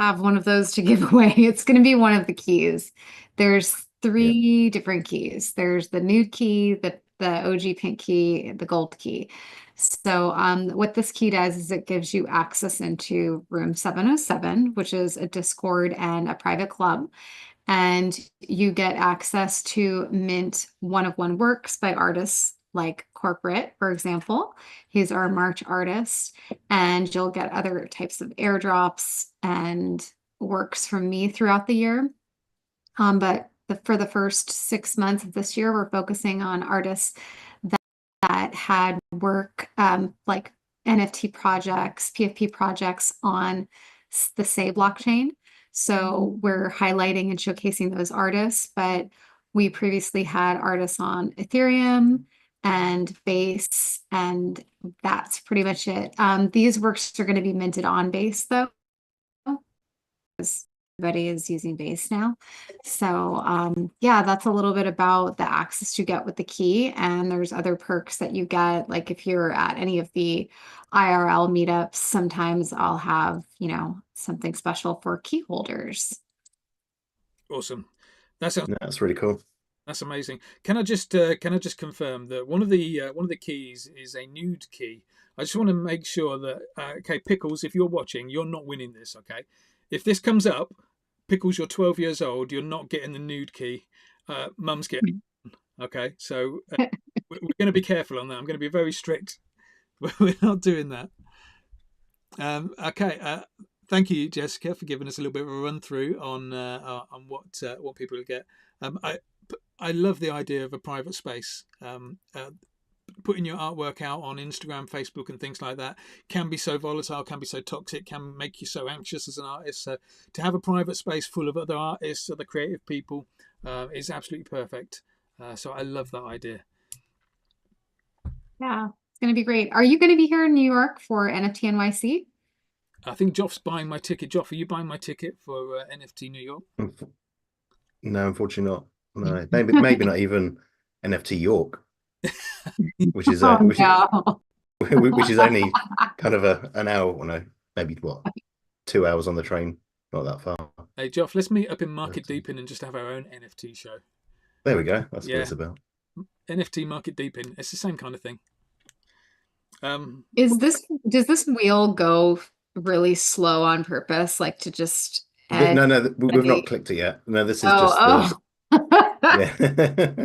have one of those to give away. It's going to be one of the keys. There's three different keys. There's the nude key, the OG pink key, the gold key. So what this key does is it gives you access into room 707, which is a Discord and a private club. And you get access to mint one-of-one works by artists like Corporate, for example. He's our March artist. And you'll get other types of airdrops and works from me throughout the year. But for the first 6 months of this year, we're focusing on artists that had work like NFT projects, PFP projects on the Say blockchain. So we're highlighting and showcasing those artists, but we previously had artists on Ethereum and Base, and that's pretty much it. These works are going to be minted on Base though, because everybody is using Base now. So yeah, that's a little bit about the access you get with the key. And there's other perks that you get, like if you're at any of the IRL meetups, sometimes I'll have, something special for key holders. Awesome. That's really cool. That's amazing. Can I just confirm that one of the keys is a nude key? I just want to make sure that okay, Pickles, if you're watching, you're not winning this. Okay, if this comes up, Pickles, you're 12 years old, you're not getting the nude key. Mum's getting. Okay, so we're going to be careful on that. I'm going to be very strict. We're not doing that. Okay. Thank you, Jessica, for giving us a little bit of a run through on what people will get. I love the idea of a private space. Putting your artwork out on Instagram, Facebook, and things like that can be so volatile, can be so toxic, can make you so anxious as an artist. So to have a private space full of other artists, other creative people, is absolutely perfect. So I love that idea. Yeah, it's going to be great. Are you going to be here in New York for NFT NYC? I think Joff's buying my ticket. Joff, are you buying my ticket for NFT New York? No, unfortunately not. No, maybe not even NFT York, which is which is only kind of an hour, maybe 2 hours on the train, not that far. Hey, Joff, let's meet up in Market Deepin and just have our own NFT show. There we go. That's what it's about. NFT Market Deepin. It's the same kind of thing. Does this wheel go really slow on purpose, like to just no, we've not clicked it yet. No, this is just yeah.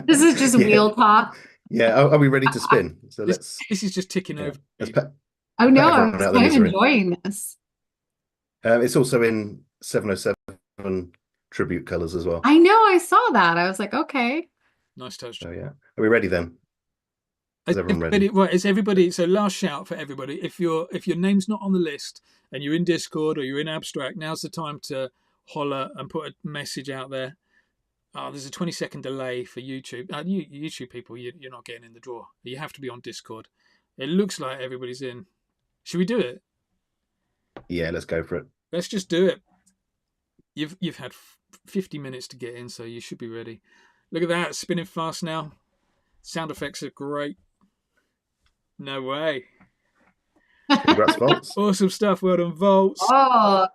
This is just wheel talk. Yeah, are we ready to spin? So this is just ticking over. Oh no, I'm kind of enjoying this. It's also in 707 tribute colors as well. I know, I saw that. I was like, okay. Nice touch. Oh yeah. Are we ready then? Is everyone ready? Right, is everybody, so last shout for everybody. If your name's not on the list and you're in Discord or you're in Abstract, now's the time to holler and put a message out there. There's a 20-second delay for YouTube. YouTube people, you're not getting in the draw. You have to be on Discord. It looks like everybody's in. Should we do it? Yeah, let's go for it. Let's just do it. You've had 50 minutes to get in, so you should be ready. Look at that, spinning fast now. Sound effects are great. No way. Congrats, Volts. Awesome stuff. Well done, Volts. Oh.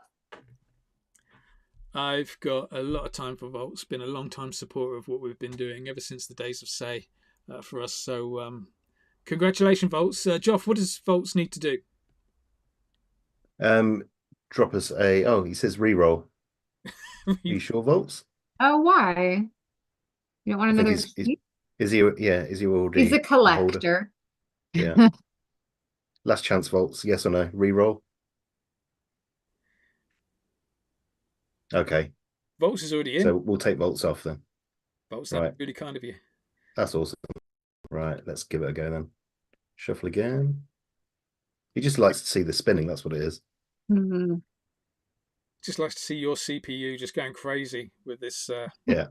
I've got a lot of time for Volts. Been a long time supporter of what we've been doing ever since the days of Say for us. So congratulations, Volts. Joff, what does Volts need to do? Drop us he says reroll. Are you sure, Volts? Oh, why? You don't want another is he already? He's a collector. Yeah. Last chance, Volts. Yes or no? Reroll. Okay. Volts is already in. So we'll take Volts off then. Volts, that's really kind of you. That's awesome. Right, let's give it a go then. Shuffle again. He just likes to see the spinning. That's what it is. Mm-hmm. Just likes to see your CPU just going crazy with this. Yeah.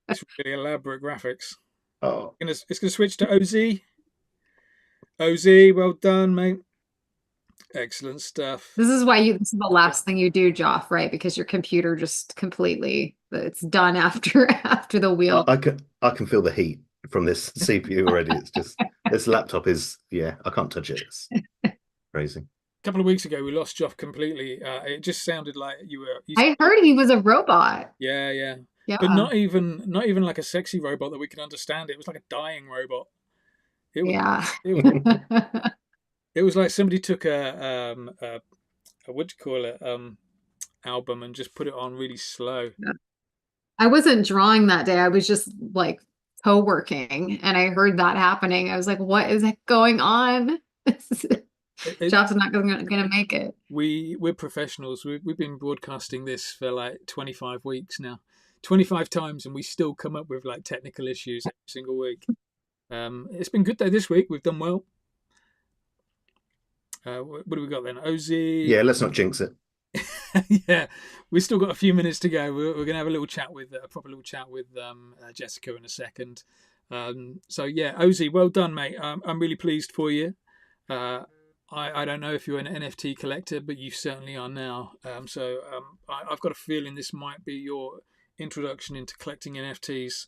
This really elaborate graphics. Oh. It's gonna switch to OZ. OZ, well done, mate. Excellent stuff. This is the last thing you do, Joff, right? Because your computer just completely, it's done after the wheel. I can feel the heat from this CPU already. It's just, this laptop is, I can't touch it. It's crazy. couple of weeks ago we lost Joff completely. It just sounded like you were. I heard he was a robot. Yeah, yeah. But Yeah. not even like a sexy robot that we could understand. It was like a dying robot. It was Yeah. it was like somebody took a what do you call it album and just put it on really slow. I wasn't drawing that day. I was just like co-working and I heard that happening. I was like, what is going on? Job's not gonna make it. We're professionals. We've been broadcasting this for like 25 weeks now, 25 times, and we still come up with like technical issues every single week. It's been good though this week. We've done well. What do we got then? Ozzy. Yeah, let's not jinx it. Yeah, we've still got a few minutes to go. We're going to have a little chat with a proper little chat with Jessica in a second. So yeah, Ozzy, well done, mate. I'm really pleased for you. I don't know if you're an NFT collector, but you certainly are now. I've got a feeling this might be your introduction into collecting NFTs.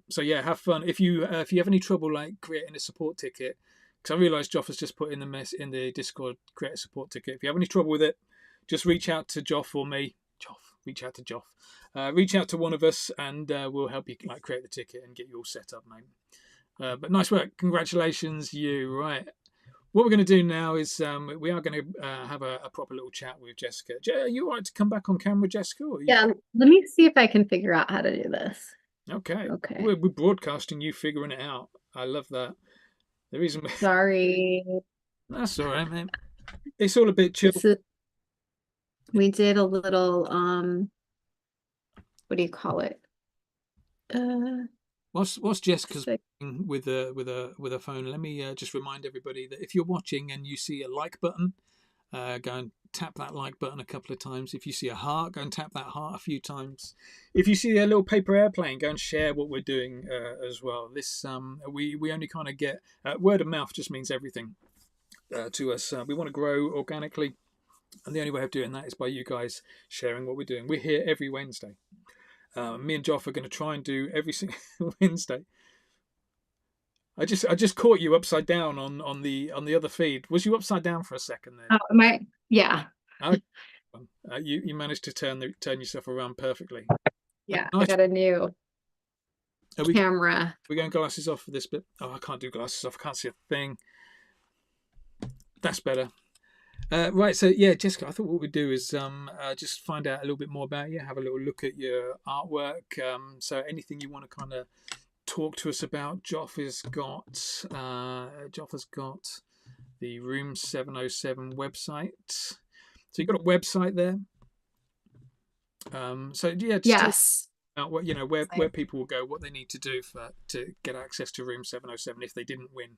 So yeah, have fun. If you have any trouble like creating a support ticket, because I realised Joff has just put in the Discord, create a support ticket. If you have any trouble with it, just reach out to Joff or me. Reach out to Joff. Reach out to one of us, and we'll help you like create the ticket and get you all set up, mate. But nice work. Congratulations, you. Right. What we're going to do now is we are going to have a proper little chat with Jessica. Are you all right to come back on camera, Jessica? Yeah, let me see if I can figure out how to do this. Okay. Okay. We're broadcasting you figuring it out. I love that. The reason. Sorry. That's all right, man. It's all a bit chill. We did a little what do you call it? Whilst Jessica's with a phone, let me just remind everybody that if you're watching and you see a like button, go and tap that like button a couple of times. If you see a heart, go and tap that heart a few times. If you see a little paper airplane, go and share what we're doing as well. This we only kind of get word of mouth just means everything to us. We want to grow organically, and the only way of doing that is by you guys sharing what we're doing. We're here every Wednesday. Me and Joff are going to try and do every single Wednesday. I just caught you upside down on the other feed. Was you upside down for a second there? Oh, yeah. You managed to turn yourself around perfectly. Yeah, nice. I got a new camera. We're going glasses off for this bit. Oh, I can't do glasses off. I can't see a thing. That's better. Right, so yeah, Jessica, I thought what we'd do is just find out a little bit more about you, have a little look at your artwork. So anything you want to kind of talk to us about, Joff has got the Room 707 website. So you've got a website there. So yeah, yes. About what where people will go, what they need to do to get access to Room 707 if they didn't win.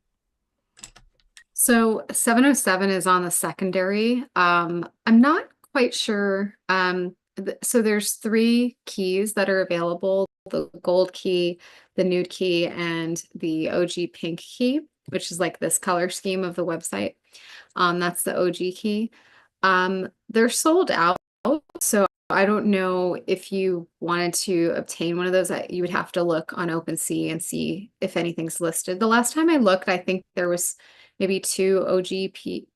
So 707 is on the secondary. I'm not quite sure. So there's 3 keys that are available: the gold key, the nude key, and the OG pink key, which is like this color scheme of the website. That's the OG key. They're sold out. So I don't know if you wanted to obtain one of those. You would have to look on OpenSea and see if anything's listed. The last time I looked, I think there was maybe 2 OG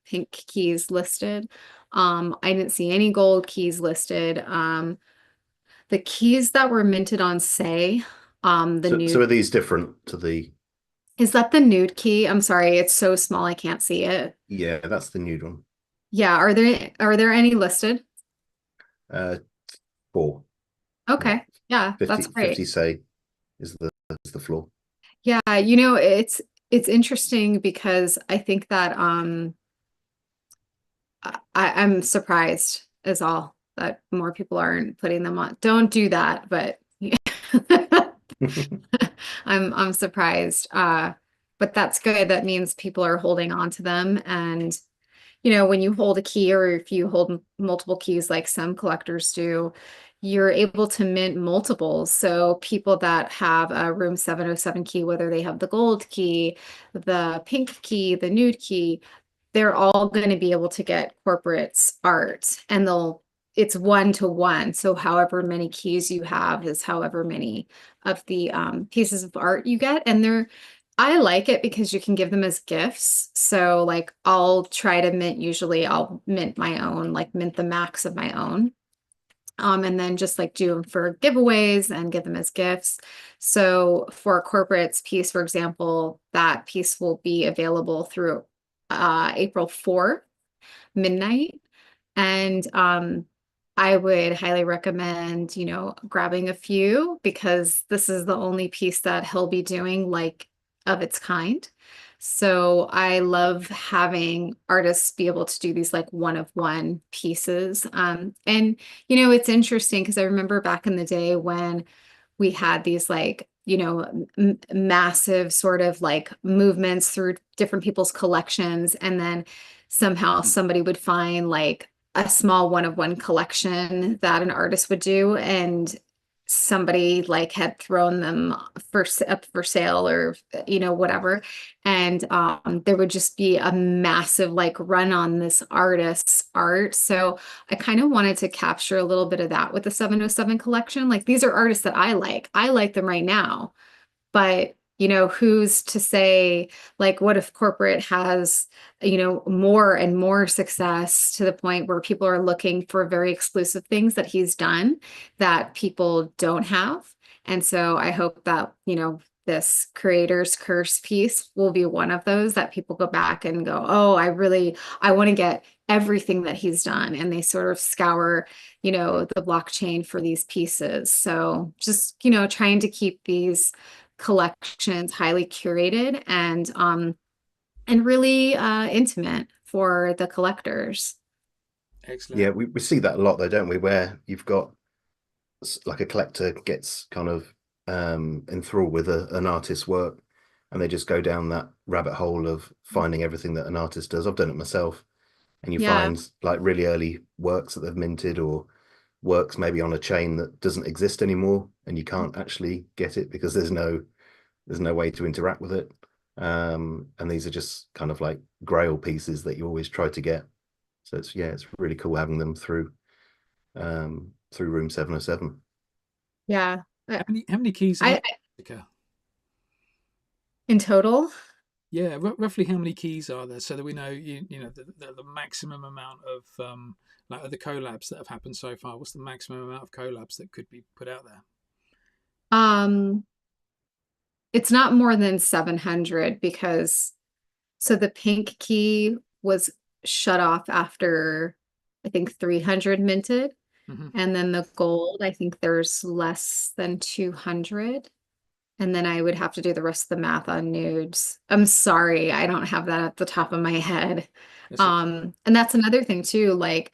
pink keys listed. I didn't see any gold keys listed. The keys that were minted on Say, nude. So are these different to the? Is that the nude key? I'm sorry, it's so small I can't see it. Yeah, that's the nude one. Yeah, are there any listed? 4. Okay, yeah, 50, that's great. 50 Say is the floor. Yeah, it's interesting because I think that I'm surprised is all that more people aren't putting them on. Don't do that, but I'm surprised. But that's good. That means people are holding on to them. And when you hold a key, or if you hold multiple keys like some collectors do, you're able to mint multiples. So people that have a Room 707 key, whether they have the gold key, the pink key, the nude key, they're all going to be able to get corporate's art, and it's 1-to-1. So however many keys you have is however many of the pieces of art you get. And I like it because you can give them as gifts. So like I'll try to mint, usually I'll mint my own, like mint the max of my own. And then just like do them for giveaways and give them as gifts. So for a corporates piece, for example, that piece will be available through April 4th, midnight. And I would highly recommend, grabbing a few because this is the only piece that he'll be doing like of its kind. So I love having artists be able to do these like one of one pieces. And it's interesting because I remember back in the day when we had these like, massive sort of like movements through different people's collections. And then somehow somebody would find like a small one of one collection that an artist would do. And somebody like had thrown them up for sale or, whatever. And there would just be a massive like run on this artist's art. So I kind of wanted to capture a little bit of that with the 707 collection. Like these are artists that I like. I like them right now. But, who's to say, like, what if corporate has, more and more success to the point where people are looking for very exclusive things that he's done that people don't have? And so I hope that, this creator's curse piece will be one of those that people go back and go, oh, I want to get everything that he's done. And they sort of scour, the blockchain for these pieces. So just, trying to keep these collections highly curated and really intimate for the collectors. Excellent. Yeah, we see that a lot though, don't we? Where you've got like a collector gets kind of enthralled with an artist's work, and they just go down that rabbit hole of finding everything that an artist does. I've done it myself, and you Yeah. find like really early works that they've minted or works maybe on a chain that doesn't exist anymore, and you can't actually get it because there's no way to interact with it. And these are just kind of like grail pieces that you always try to get. So it's really cool having them through room 707. Yeah. How many keys are I there? in total. Yeah, roughly how many keys are there so that we know the maximum amount of like the collabs that have happened so far? What's the maximum amount of collabs that could be put out there? It's not more than 700 because so the pink key was shut off after I think 300 minted. Hmm. And then the gold, I think there's less than 200. And then I would have to do the rest of the math on nudes. I'm sorry, I don't have that at the top of my head. And that's another thing too, like,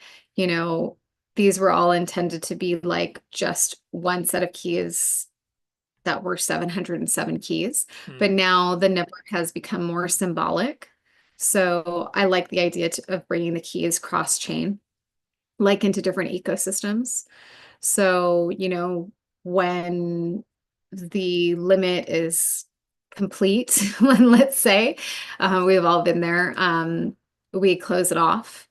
these were all intended to be like just one set of keys that were 707 keys. But now the network has become more symbolic. So I like the idea of bringing the keys cross-chain, like into different ecosystems. So, when the limit is complete, let's say, we've all been there, we close it off.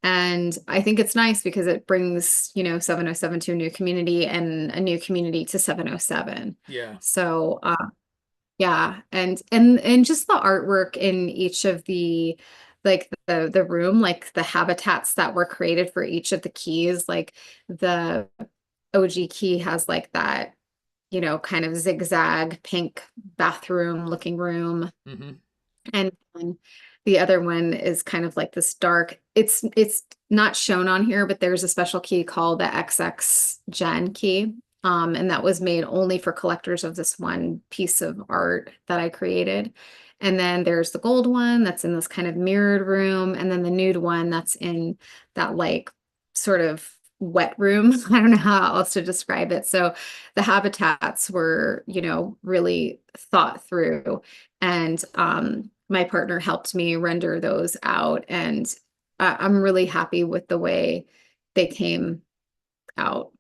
And I think it's nice because it brings, 707 to a new community and a new community to 707. Yeah. So, yeah, and just the artwork in each of the like the room, like the habitats that were created for each of the keys, like the OG key has like that, kind of zigzag pink bathroom looking room. Hmm. And then the other one is kind of like this dark, it's not shown on here, but there's a special key called the XX Gen key. And that was made only for collectors of this one piece of art that I created. And then there's the gold one that's in this kind of mirrored room, and then the nude one that's in that like sort of wet room. I don't know how else to describe it. So the habitats were, really thought through. And my partner helped me render those out, and I'm really happy with the way they came out.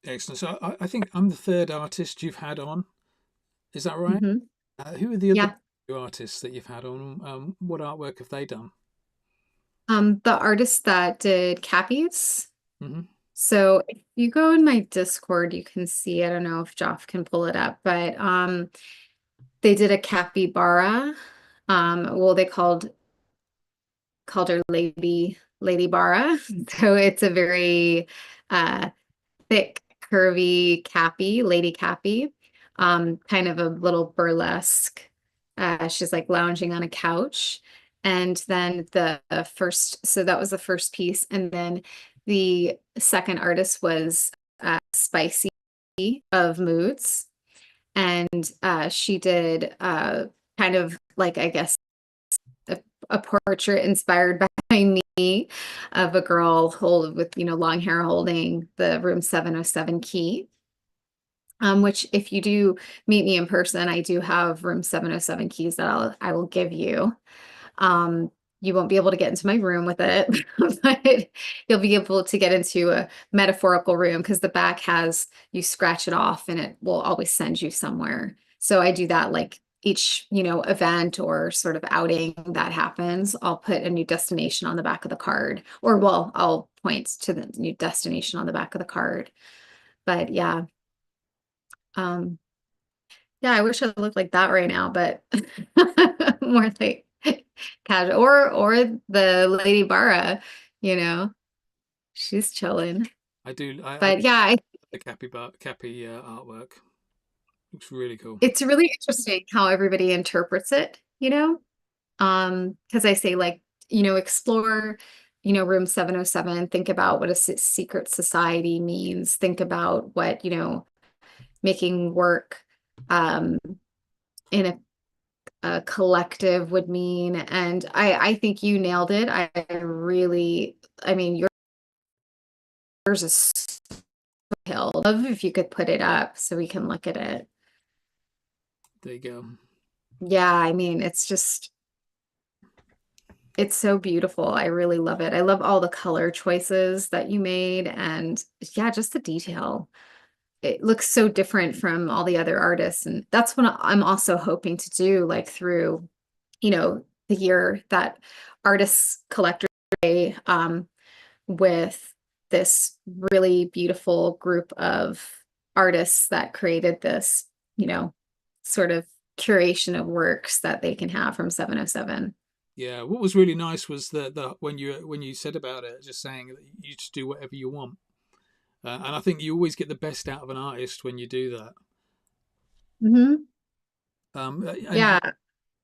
Excellent. So I think I'm the third artist you've had on. Is that right? Hmm. Who are the other Yeah. two artists that you've had on? What artwork have they done? The artist that did Cappies. Hmm. So if you go in my Discord, you can see, I don't know if Joff can pull it up, but they did a capybara. Well, they called her Lady Bara. So it's a very thick, curvy cappy, lady cappy, kind of a little burlesque. She's like lounging on a couch. And then so that was the first piece. And then the second artist was Spicy of Moods. And she did kind of like, I guess, a portrait inspired by me of a girl with long hair holding the room 707 key. Which if you do meet me in person, I do have room 707 keys that I will give you. You won't be able to get into my room with it, but you'll be able to get into a metaphorical room because the back you scratch it off and it will always send you somewhere. So I do that like each, event or sort of outing that happens, I'll put a new destination on the back of the card, or well, I'll point to the new destination on the back of the card. But yeah. Yeah, I wish I looked like that right now, but more like casual or the Lady Bara, she's chilling. I do. But yeah, the Cappy artwork looks really cool. It's really interesting how everybody interprets it, because I say like, explore, room 707, think about what a secret society means, think about what, making work in a collective would mean. And I think you nailed it. I mean, yours is so if you could put it up so we can look at it. There you go. Yeah, I mean, it's so beautiful. I really love it. I love all the color choices that you made, and yeah, just the detail. It looks so different from all the other artists, and that's what I'm also hoping to do, like through, the year that Artists Collectors Day, with this really beautiful group of artists that created this, sort of curation of works that they can have from 707. Yeah, what was really nice was that when you said about it, just saying that you just do whatever you want. And I think you always get the best out of an artist when you do that. Yeah.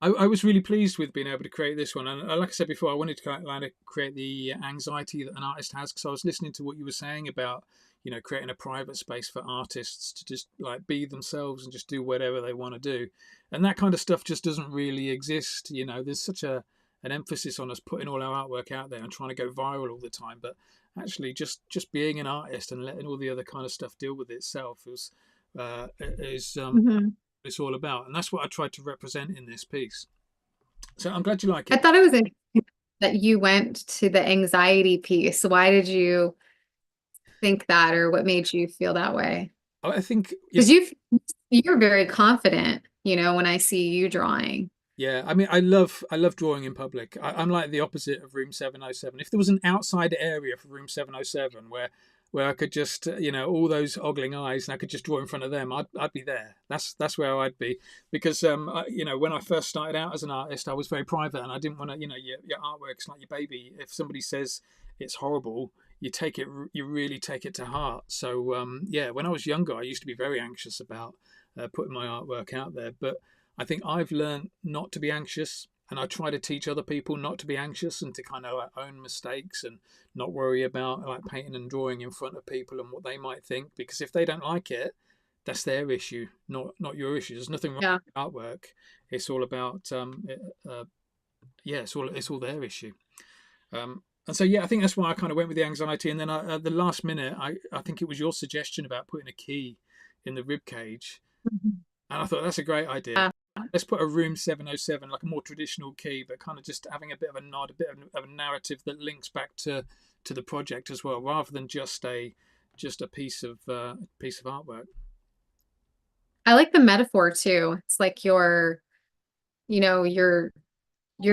I was really pleased with being able to create this one. And like I said before, I wanted to kind of create the anxiety that an artist has, because I was listening to what you were saying about, creating a private space for artists to just like be themselves and just do whatever they want to do. And that kind of stuff just doesn't really exist. There's such an emphasis on us putting all our artwork out there and trying to go viral all the time. But actually just being an artist and letting all the other kind of stuff deal with itself is it's all about. And that's what I tried to represent in this piece. So I'm glad you like it. I thought it was interesting that you went to the anxiety piece. Why did you think that, or what made you feel that way? I think because you're very confident, when I see you drawing. Yeah, I mean, I love drawing in public. I'm like the opposite of room 707. If there was an outside area for room 707 where I could just, all those ogling eyes, and I could just draw in front of them, I'd be there. That's where I'd be, because when I first started out as an artist, I was very private, and I didn't want to, your artwork's like your baby. If somebody says it's horrible, you really take it to heart. So when I was younger, I used to be very anxious about putting my artwork out there, but I think I've learned not to be anxious, and I try to teach other people not to be anxious and to kind of like own mistakes and not worry about like painting and drawing in front of people and what they might think, because if they don't like it, that's their issue, not your issue. There's nothing wrong with artwork. It's all about it's all their issue. And so I think that's why I kind of went with the anxiety. And then at the last minute, I think it was your suggestion about putting a key in the rib cage, and I thought that's a great idea. Let's put a room 707, like a more traditional key, but kind of just having a bit of a nod, a bit of a narrative that links back to the project as well, rather than just a piece of artwork. I like the metaphor too. It's like you're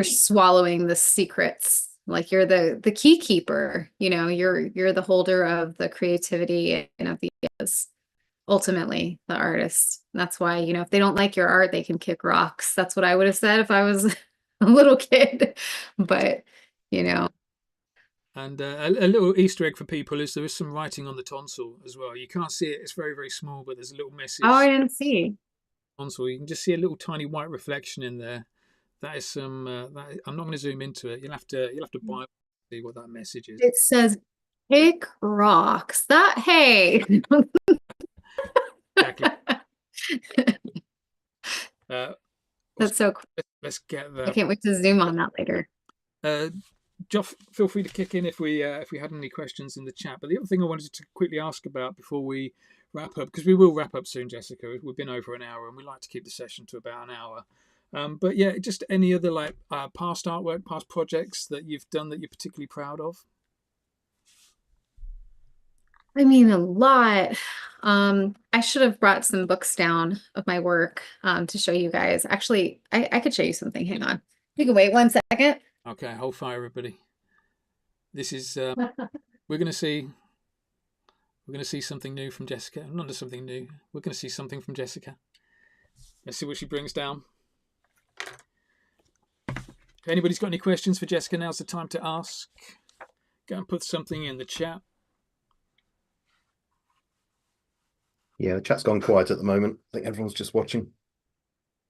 swallowing the secrets. Like you're the key keeper. You're the holder of the creativity and of the ideas ultimately the artist. That's why, if they don't like your art, they can kick rocks. That's what I would have said if I was a little kid. But, And a little Easter egg for people is there is some writing on the tonsil as well. You can't see it; it's very, very small, but there's a little message. Oh, I didn't see. Tonsil. You can just see a little tiny white reflection in there. That is some. I'm not going to zoom into it. You'll have to buy to see what that message is. It says kick rocks. Hey. Exactly. That's so cool. Let's get that. I can't wait to zoom on that later. Joff, feel free to kick in if we had any questions in the chat. But the other thing I wanted to quickly ask about before we wrap up, because we will wrap up soon, Jessica. We've been over an hour, and we like to keep the session to about an hour. But yeah, just any other past artwork, past projects that you've done that you're particularly proud of? I mean, a lot. I should have brought some books down of my work to show you guys. Actually, I could show you something. Hang on. You can wait 1 second. Okay, hold fire, everybody. This is we're going to see something new from Jessica. Not something new. We're going to see something from Jessica. Let's see what she brings down. If anybody's got any questions for Jessica, now's the time to ask. Go and put something in the chat. Yeah, the chat's gone quiet at the moment. I think everyone's just watching,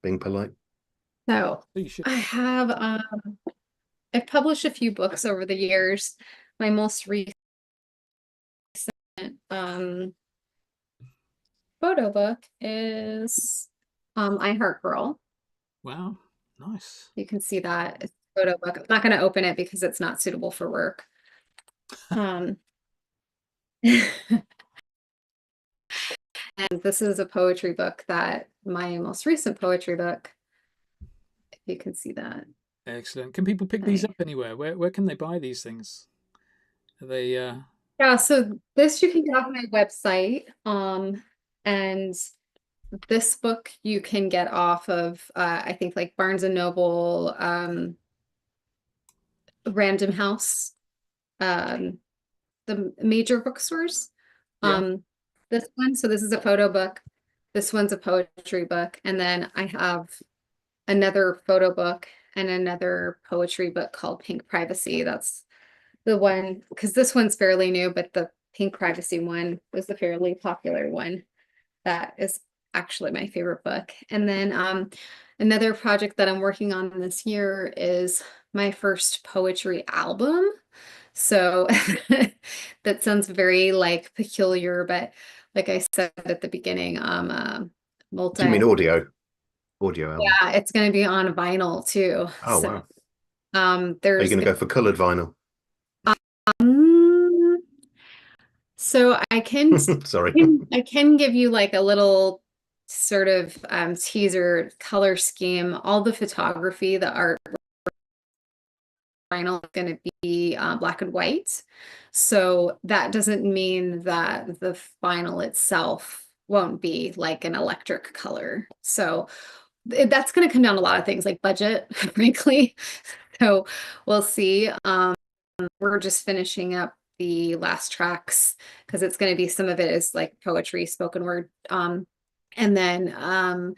being polite. So I have I've published a few books over the years. My most recent photo book is I Heart Girl. Wow, nice. You can see that. It's a photo book. I'm not going to open it because it's not suitable for work. And this is a poetry book my most recent poetry book. If you can see that. Excellent. Can people pick these up anywhere? Where can they buy these things? Are they Yeah, so this you can get off my website. And this book you can get off of I think like Barnes and Noble, Random House, the major bookstores. Yeah. This one, so this is a photo book. This one's a poetry book. And then I have another photo book and another poetry book called Pink Privacy. That's the one, because this one's fairly new, but the Pink Privacy one was the fairly popular one. That is actually my favorite book. And then another project that I'm working on this year is my first poetry album. So that sounds very peculiar, but like I said at the beginning, Do you mean audio album? Yeah, it's going to be on vinyl too. Oh, so, wow. There's Are you going to go for colored vinyl? So I can sorry. I can give you like a little sort of teaser color scheme. All the photography, the art vinyl is going to be black and white. So that doesn't mean that the vinyl itself won't be like an electric color. So that's going to come down to a lot of things like budget, frankly. So we'll see. We're just finishing up the last tracks because it's going to be, some of it is like poetry, spoken word. And then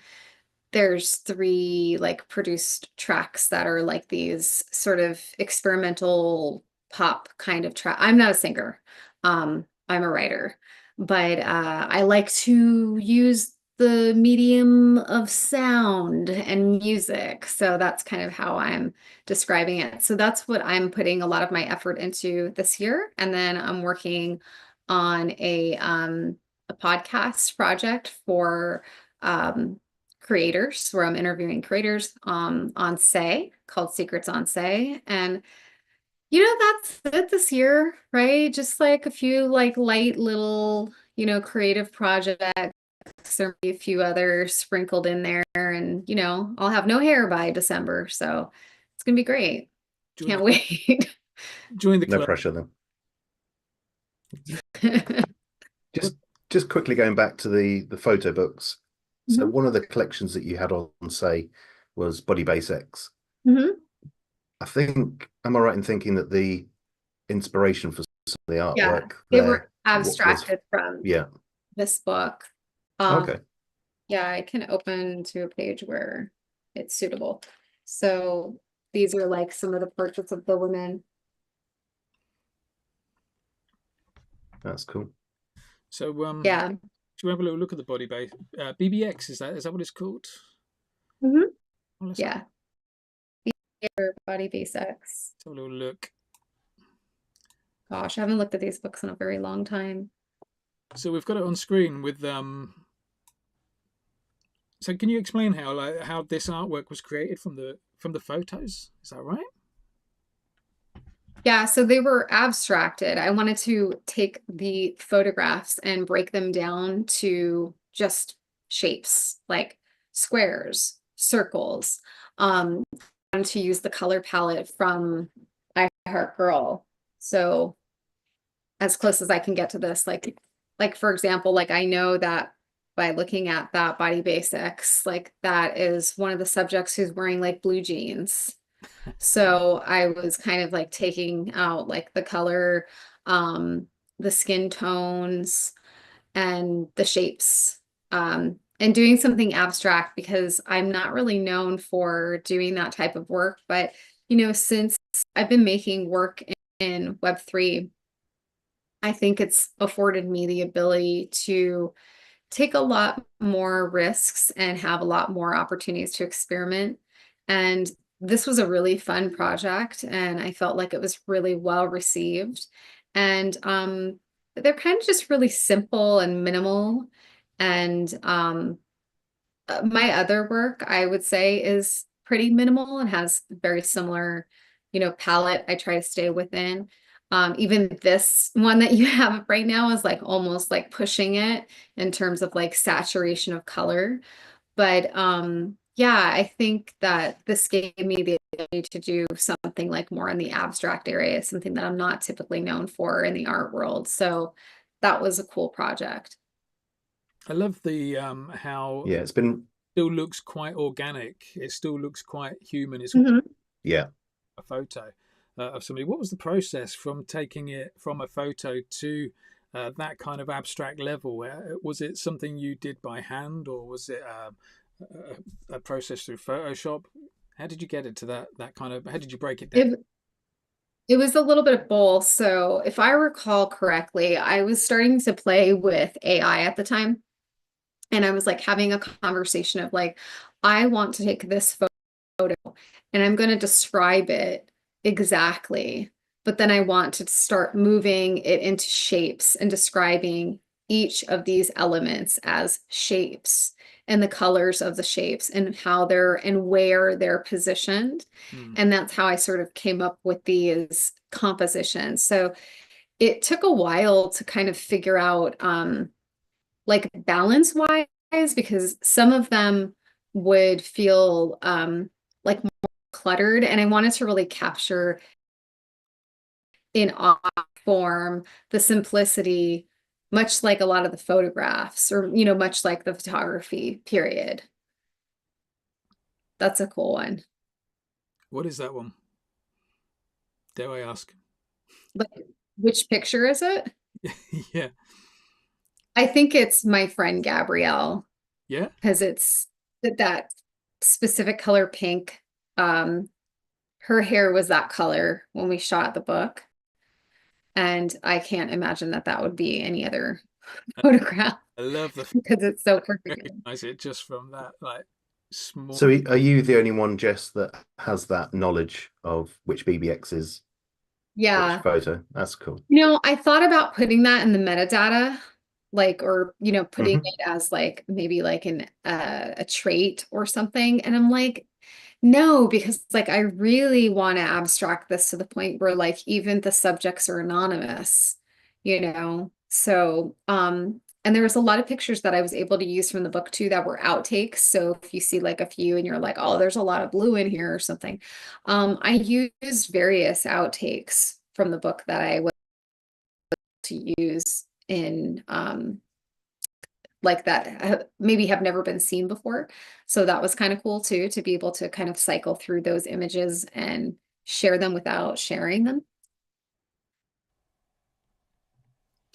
there's 3 like produced tracks that are like these sort of experimental pop kind of track. I'm not a singer. I'm a writer, but I like to use the medium of sound and music. So that's kind of how I'm describing it. So that's what I'm putting a lot of my effort into this year. And then I'm working on a podcast project for creators, where I'm interviewing creators on Say, called Secrets on Say. And that's it this year, right? Just like a few like light little, creative projects. There may be a few others sprinkled in there, and I'll have no hair by December, so it's gonna be great. Can't wait. Join the club. No pressure then. just quickly going back to the photo books. So one of the collections that you had on Say was Body Basics. I think, am I right in thinking that the inspiration for some of the artwork they were abstracted from yeah this book. Okay. Yeah, I can open to a page where it's suitable. So these are like some of the portraits of the women. That's cool. So Yeah. should we have a little look at the body base? BBX, is that what it's called? Mhm. Well, let's Yeah. Body Basics. have a little look. Gosh, I haven't looked at these books in a very long time. So we've got it on screen with so can you explain how this artwork was created from the photos? Is that right? Yeah, so they were abstracted. I wanted to take the photographs and break them down to just shapes, like squares, circles. I wanted to use the color palette from I Heart Girl. So as close as I can get to this, like for example, like I know that by looking at that Body Basics, like that is one of the subjects who's wearing like blue jeans. So I was kind of like taking out like the color, the skin tones, and the shapes, and doing something abstract because I'm not really known for doing that type of work. But, since I've been making work in Web3, I think it's afforded me the ability to take a lot more risks and have a lot more opportunities to experiment. And this was a really fun project, and I felt like it was really well received. And they're kind of just really simple and minimal. And my other work, I would say, is pretty minimal and has very similar, palette I try to stay within. Even this one that you have right now is like almost like pushing it in terms of like saturation of color. But yeah, I think that this gave me the ability to do something like more in the abstract area, something that I'm not typically known for in the art world. So that was a cool project. I love the how Yeah, it's been it still looks quite organic. It still looks quite human. It's Mhm. yeah. a photo of somebody. What was the process from taking it from a photo to that kind of abstract level? Was it something you did by hand, or was it a process through Photoshop? How did you get it to that kind of? How did you break it down? It was a little bit of both. So if I recall correctly, I was starting to play with AI at the time. And I was like having a conversation of like, I want to take this photo and I'm going to describe it exactly. But then I want to start moving it into shapes and describing each of these elements as shapes and the colors of the shapes and how they're and where they're positioned. Hmm. And that's how I sort of came up with these compositions. So it took a while to kind of figure out like balance wise, because some of them would feel like more cluttered, and I wanted to really capture in art form the simplicity, much like a lot of the photographs, or much like the photography period. That's a cool one. What is that one? Dare I ask? But which picture is it? Yeah, I think it's my friend Gabrielle, yeah. because it's that specific color pink. Um, her hair was that color when we shot the book. And I can't imagine that that would be any other photograph I love the because it's so perfect. recognize it just from that like small. So are you the only one, Jess, that has that knowledge of which BBX is which Yeah. photo? That's cool. I thought about putting that in the metadata, like, or, putting Hmm. it as like maybe like a trait or something. And I'm like, no, because like I really want to abstract this to the point where like even the subjects are anonymous, So, and there was a lot of pictures that I was able to use from the book too that were outtakes. So if you see like a few and you're like, oh, there's a lot of blue in here or something. I used various outtakes from the book that I was to use in like that maybe have never been seen before. So that was kind of cool too, to be able to kind of cycle through those images and share them without sharing them.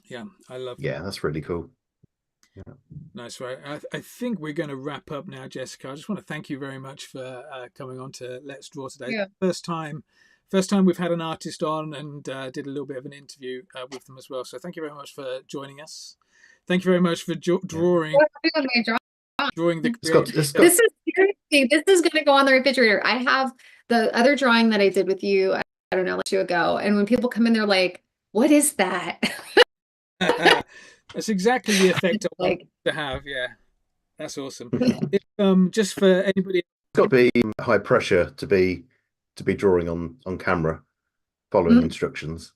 Yeah, I love. Yeah, that's really cool. Yeah. Nice, right? I think we're going to wrap up now, Jessica. I just want to thank you very much for coming on to Let's Draw today. Yeah. First time we've had an artist on, and did a little bit of an interview with them as well. So thank you very much for joining us. Thank you very much for drawing. Drawing the This is seriously, this is going to go on the refrigerator. I have the other drawing that I did with you, I don't know, like 2 ago. And when people come in, they're like, what is that? That's exactly the effect I want to have. Yeah, that's awesome. If, just for anybody, it's got to be high pressure to be drawing on camera, following instructions.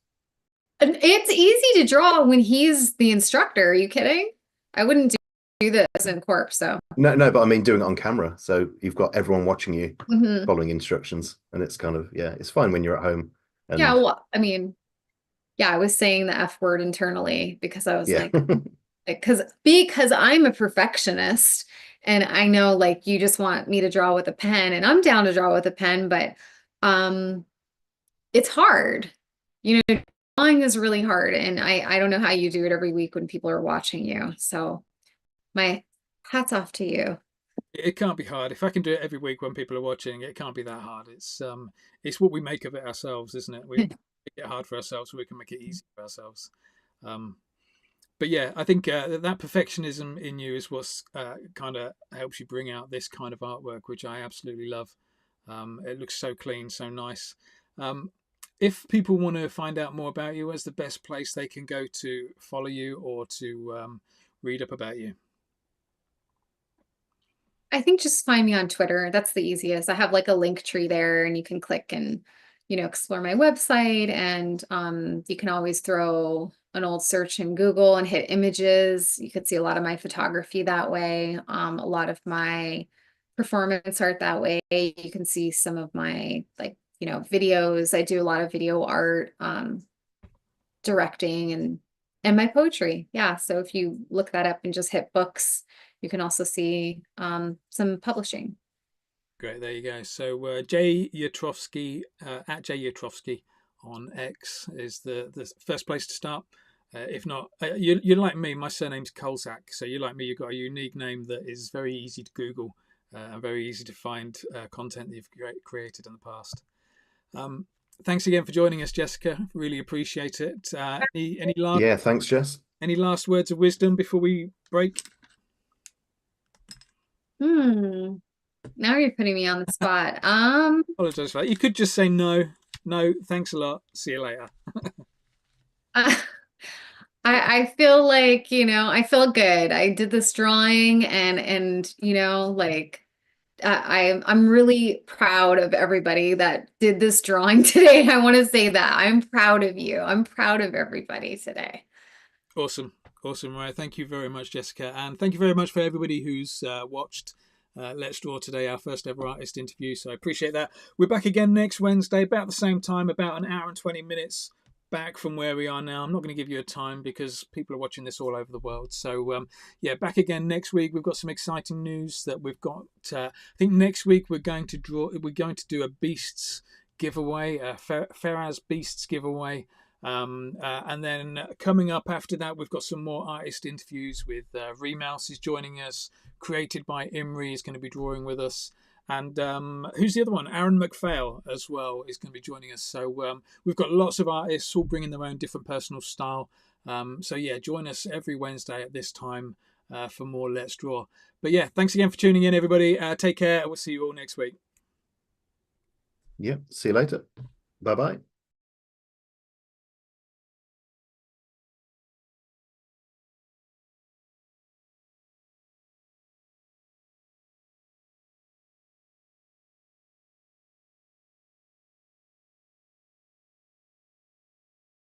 And it's easy to draw when he's the instructor. Are you kidding? I wouldn't do this in corp. So no, but I mean doing it on camera. So you've got everyone watching you, following instructions, and it's kind of it's fine when you're at home. And yeah, well, I mean, yeah, I was saying the F word internally because I was like, because I'm a perfectionist and I know like you just want me to draw with a pen, and I'm down to draw with a pen, but it's hard. You know, drawing is really hard, and I don't know how you do it every week when people are watching you. So my hats off to you. It can't be hard. If I can do it every week when people are watching, it can't be that hard. It's what we make of it ourselves, isn't it? We make it hard for ourselves so we can make it easy for ourselves. But yeah, I think that perfectionism in you is what's kind of helps you bring out this kind of artwork, which I absolutely love. It looks so clean, so nice. If people want to find out more about you, where's the best place they can go to follow you or to read up about you? I think just find me on Twitter. That's the easiest. I have like a link tree there, and you can click and, explore my website. And you can always throw an old search in Google and hit images. You could see a lot of my photography that way. A lot of my performance art that way. You can see some of my videos. I do a lot of video art, directing, and my poetry. Yeah. So if you look that up and just hit books, you can also see some publishing. Great, there you go. So Jay Yatrovsky, at Jay Yatrovsky on X is the first place to start. If not, you're like me. My surname's Kolzak, so you're like me. You've got a unique name that is very easy to Google and very easy to find content that you've created in the past. Thanks again for joining us, Jessica. Really appreciate it. Any last? Yeah, thanks, Jess. Any last words of wisdom before we break? Now you're putting me on the spot. Apologize for that. You could just say no. Thanks a lot. See you later. I feel like, I feel good. I did this drawing and I'm really proud of everybody that did this drawing today. I want to say that I'm proud of you. I'm proud of everybody today. Awesome. Right. Thank you very much, Jessica. And thank you very much for everybody who's watched Let's Draw today, our first ever artist interview. So I appreciate that. We're back again next Wednesday, about the same time, about an hour and 20 minutes back from where we are now. I'm not going to give you a time because people are watching this all over the world. So yeah, back again next week. We've got some exciting news that we've got. I think next week we're going to do a Beasts giveaway, a Feraz Beasts giveaway. And then coming up after that, we've got some more artist interviews with Remouse is joining us. Created by Imri is going to be drawing with us. And who's the other one? Aaron McPhail as well is going to be joining us. So we've got lots of artists all bringing their own different personal style. So yeah, join us every Wednesday at this time for more Let's Draw. But yeah, thanks again for tuning in, everybody. Take care. We'll see you all next week. Yeah, see you later. Bye-bye.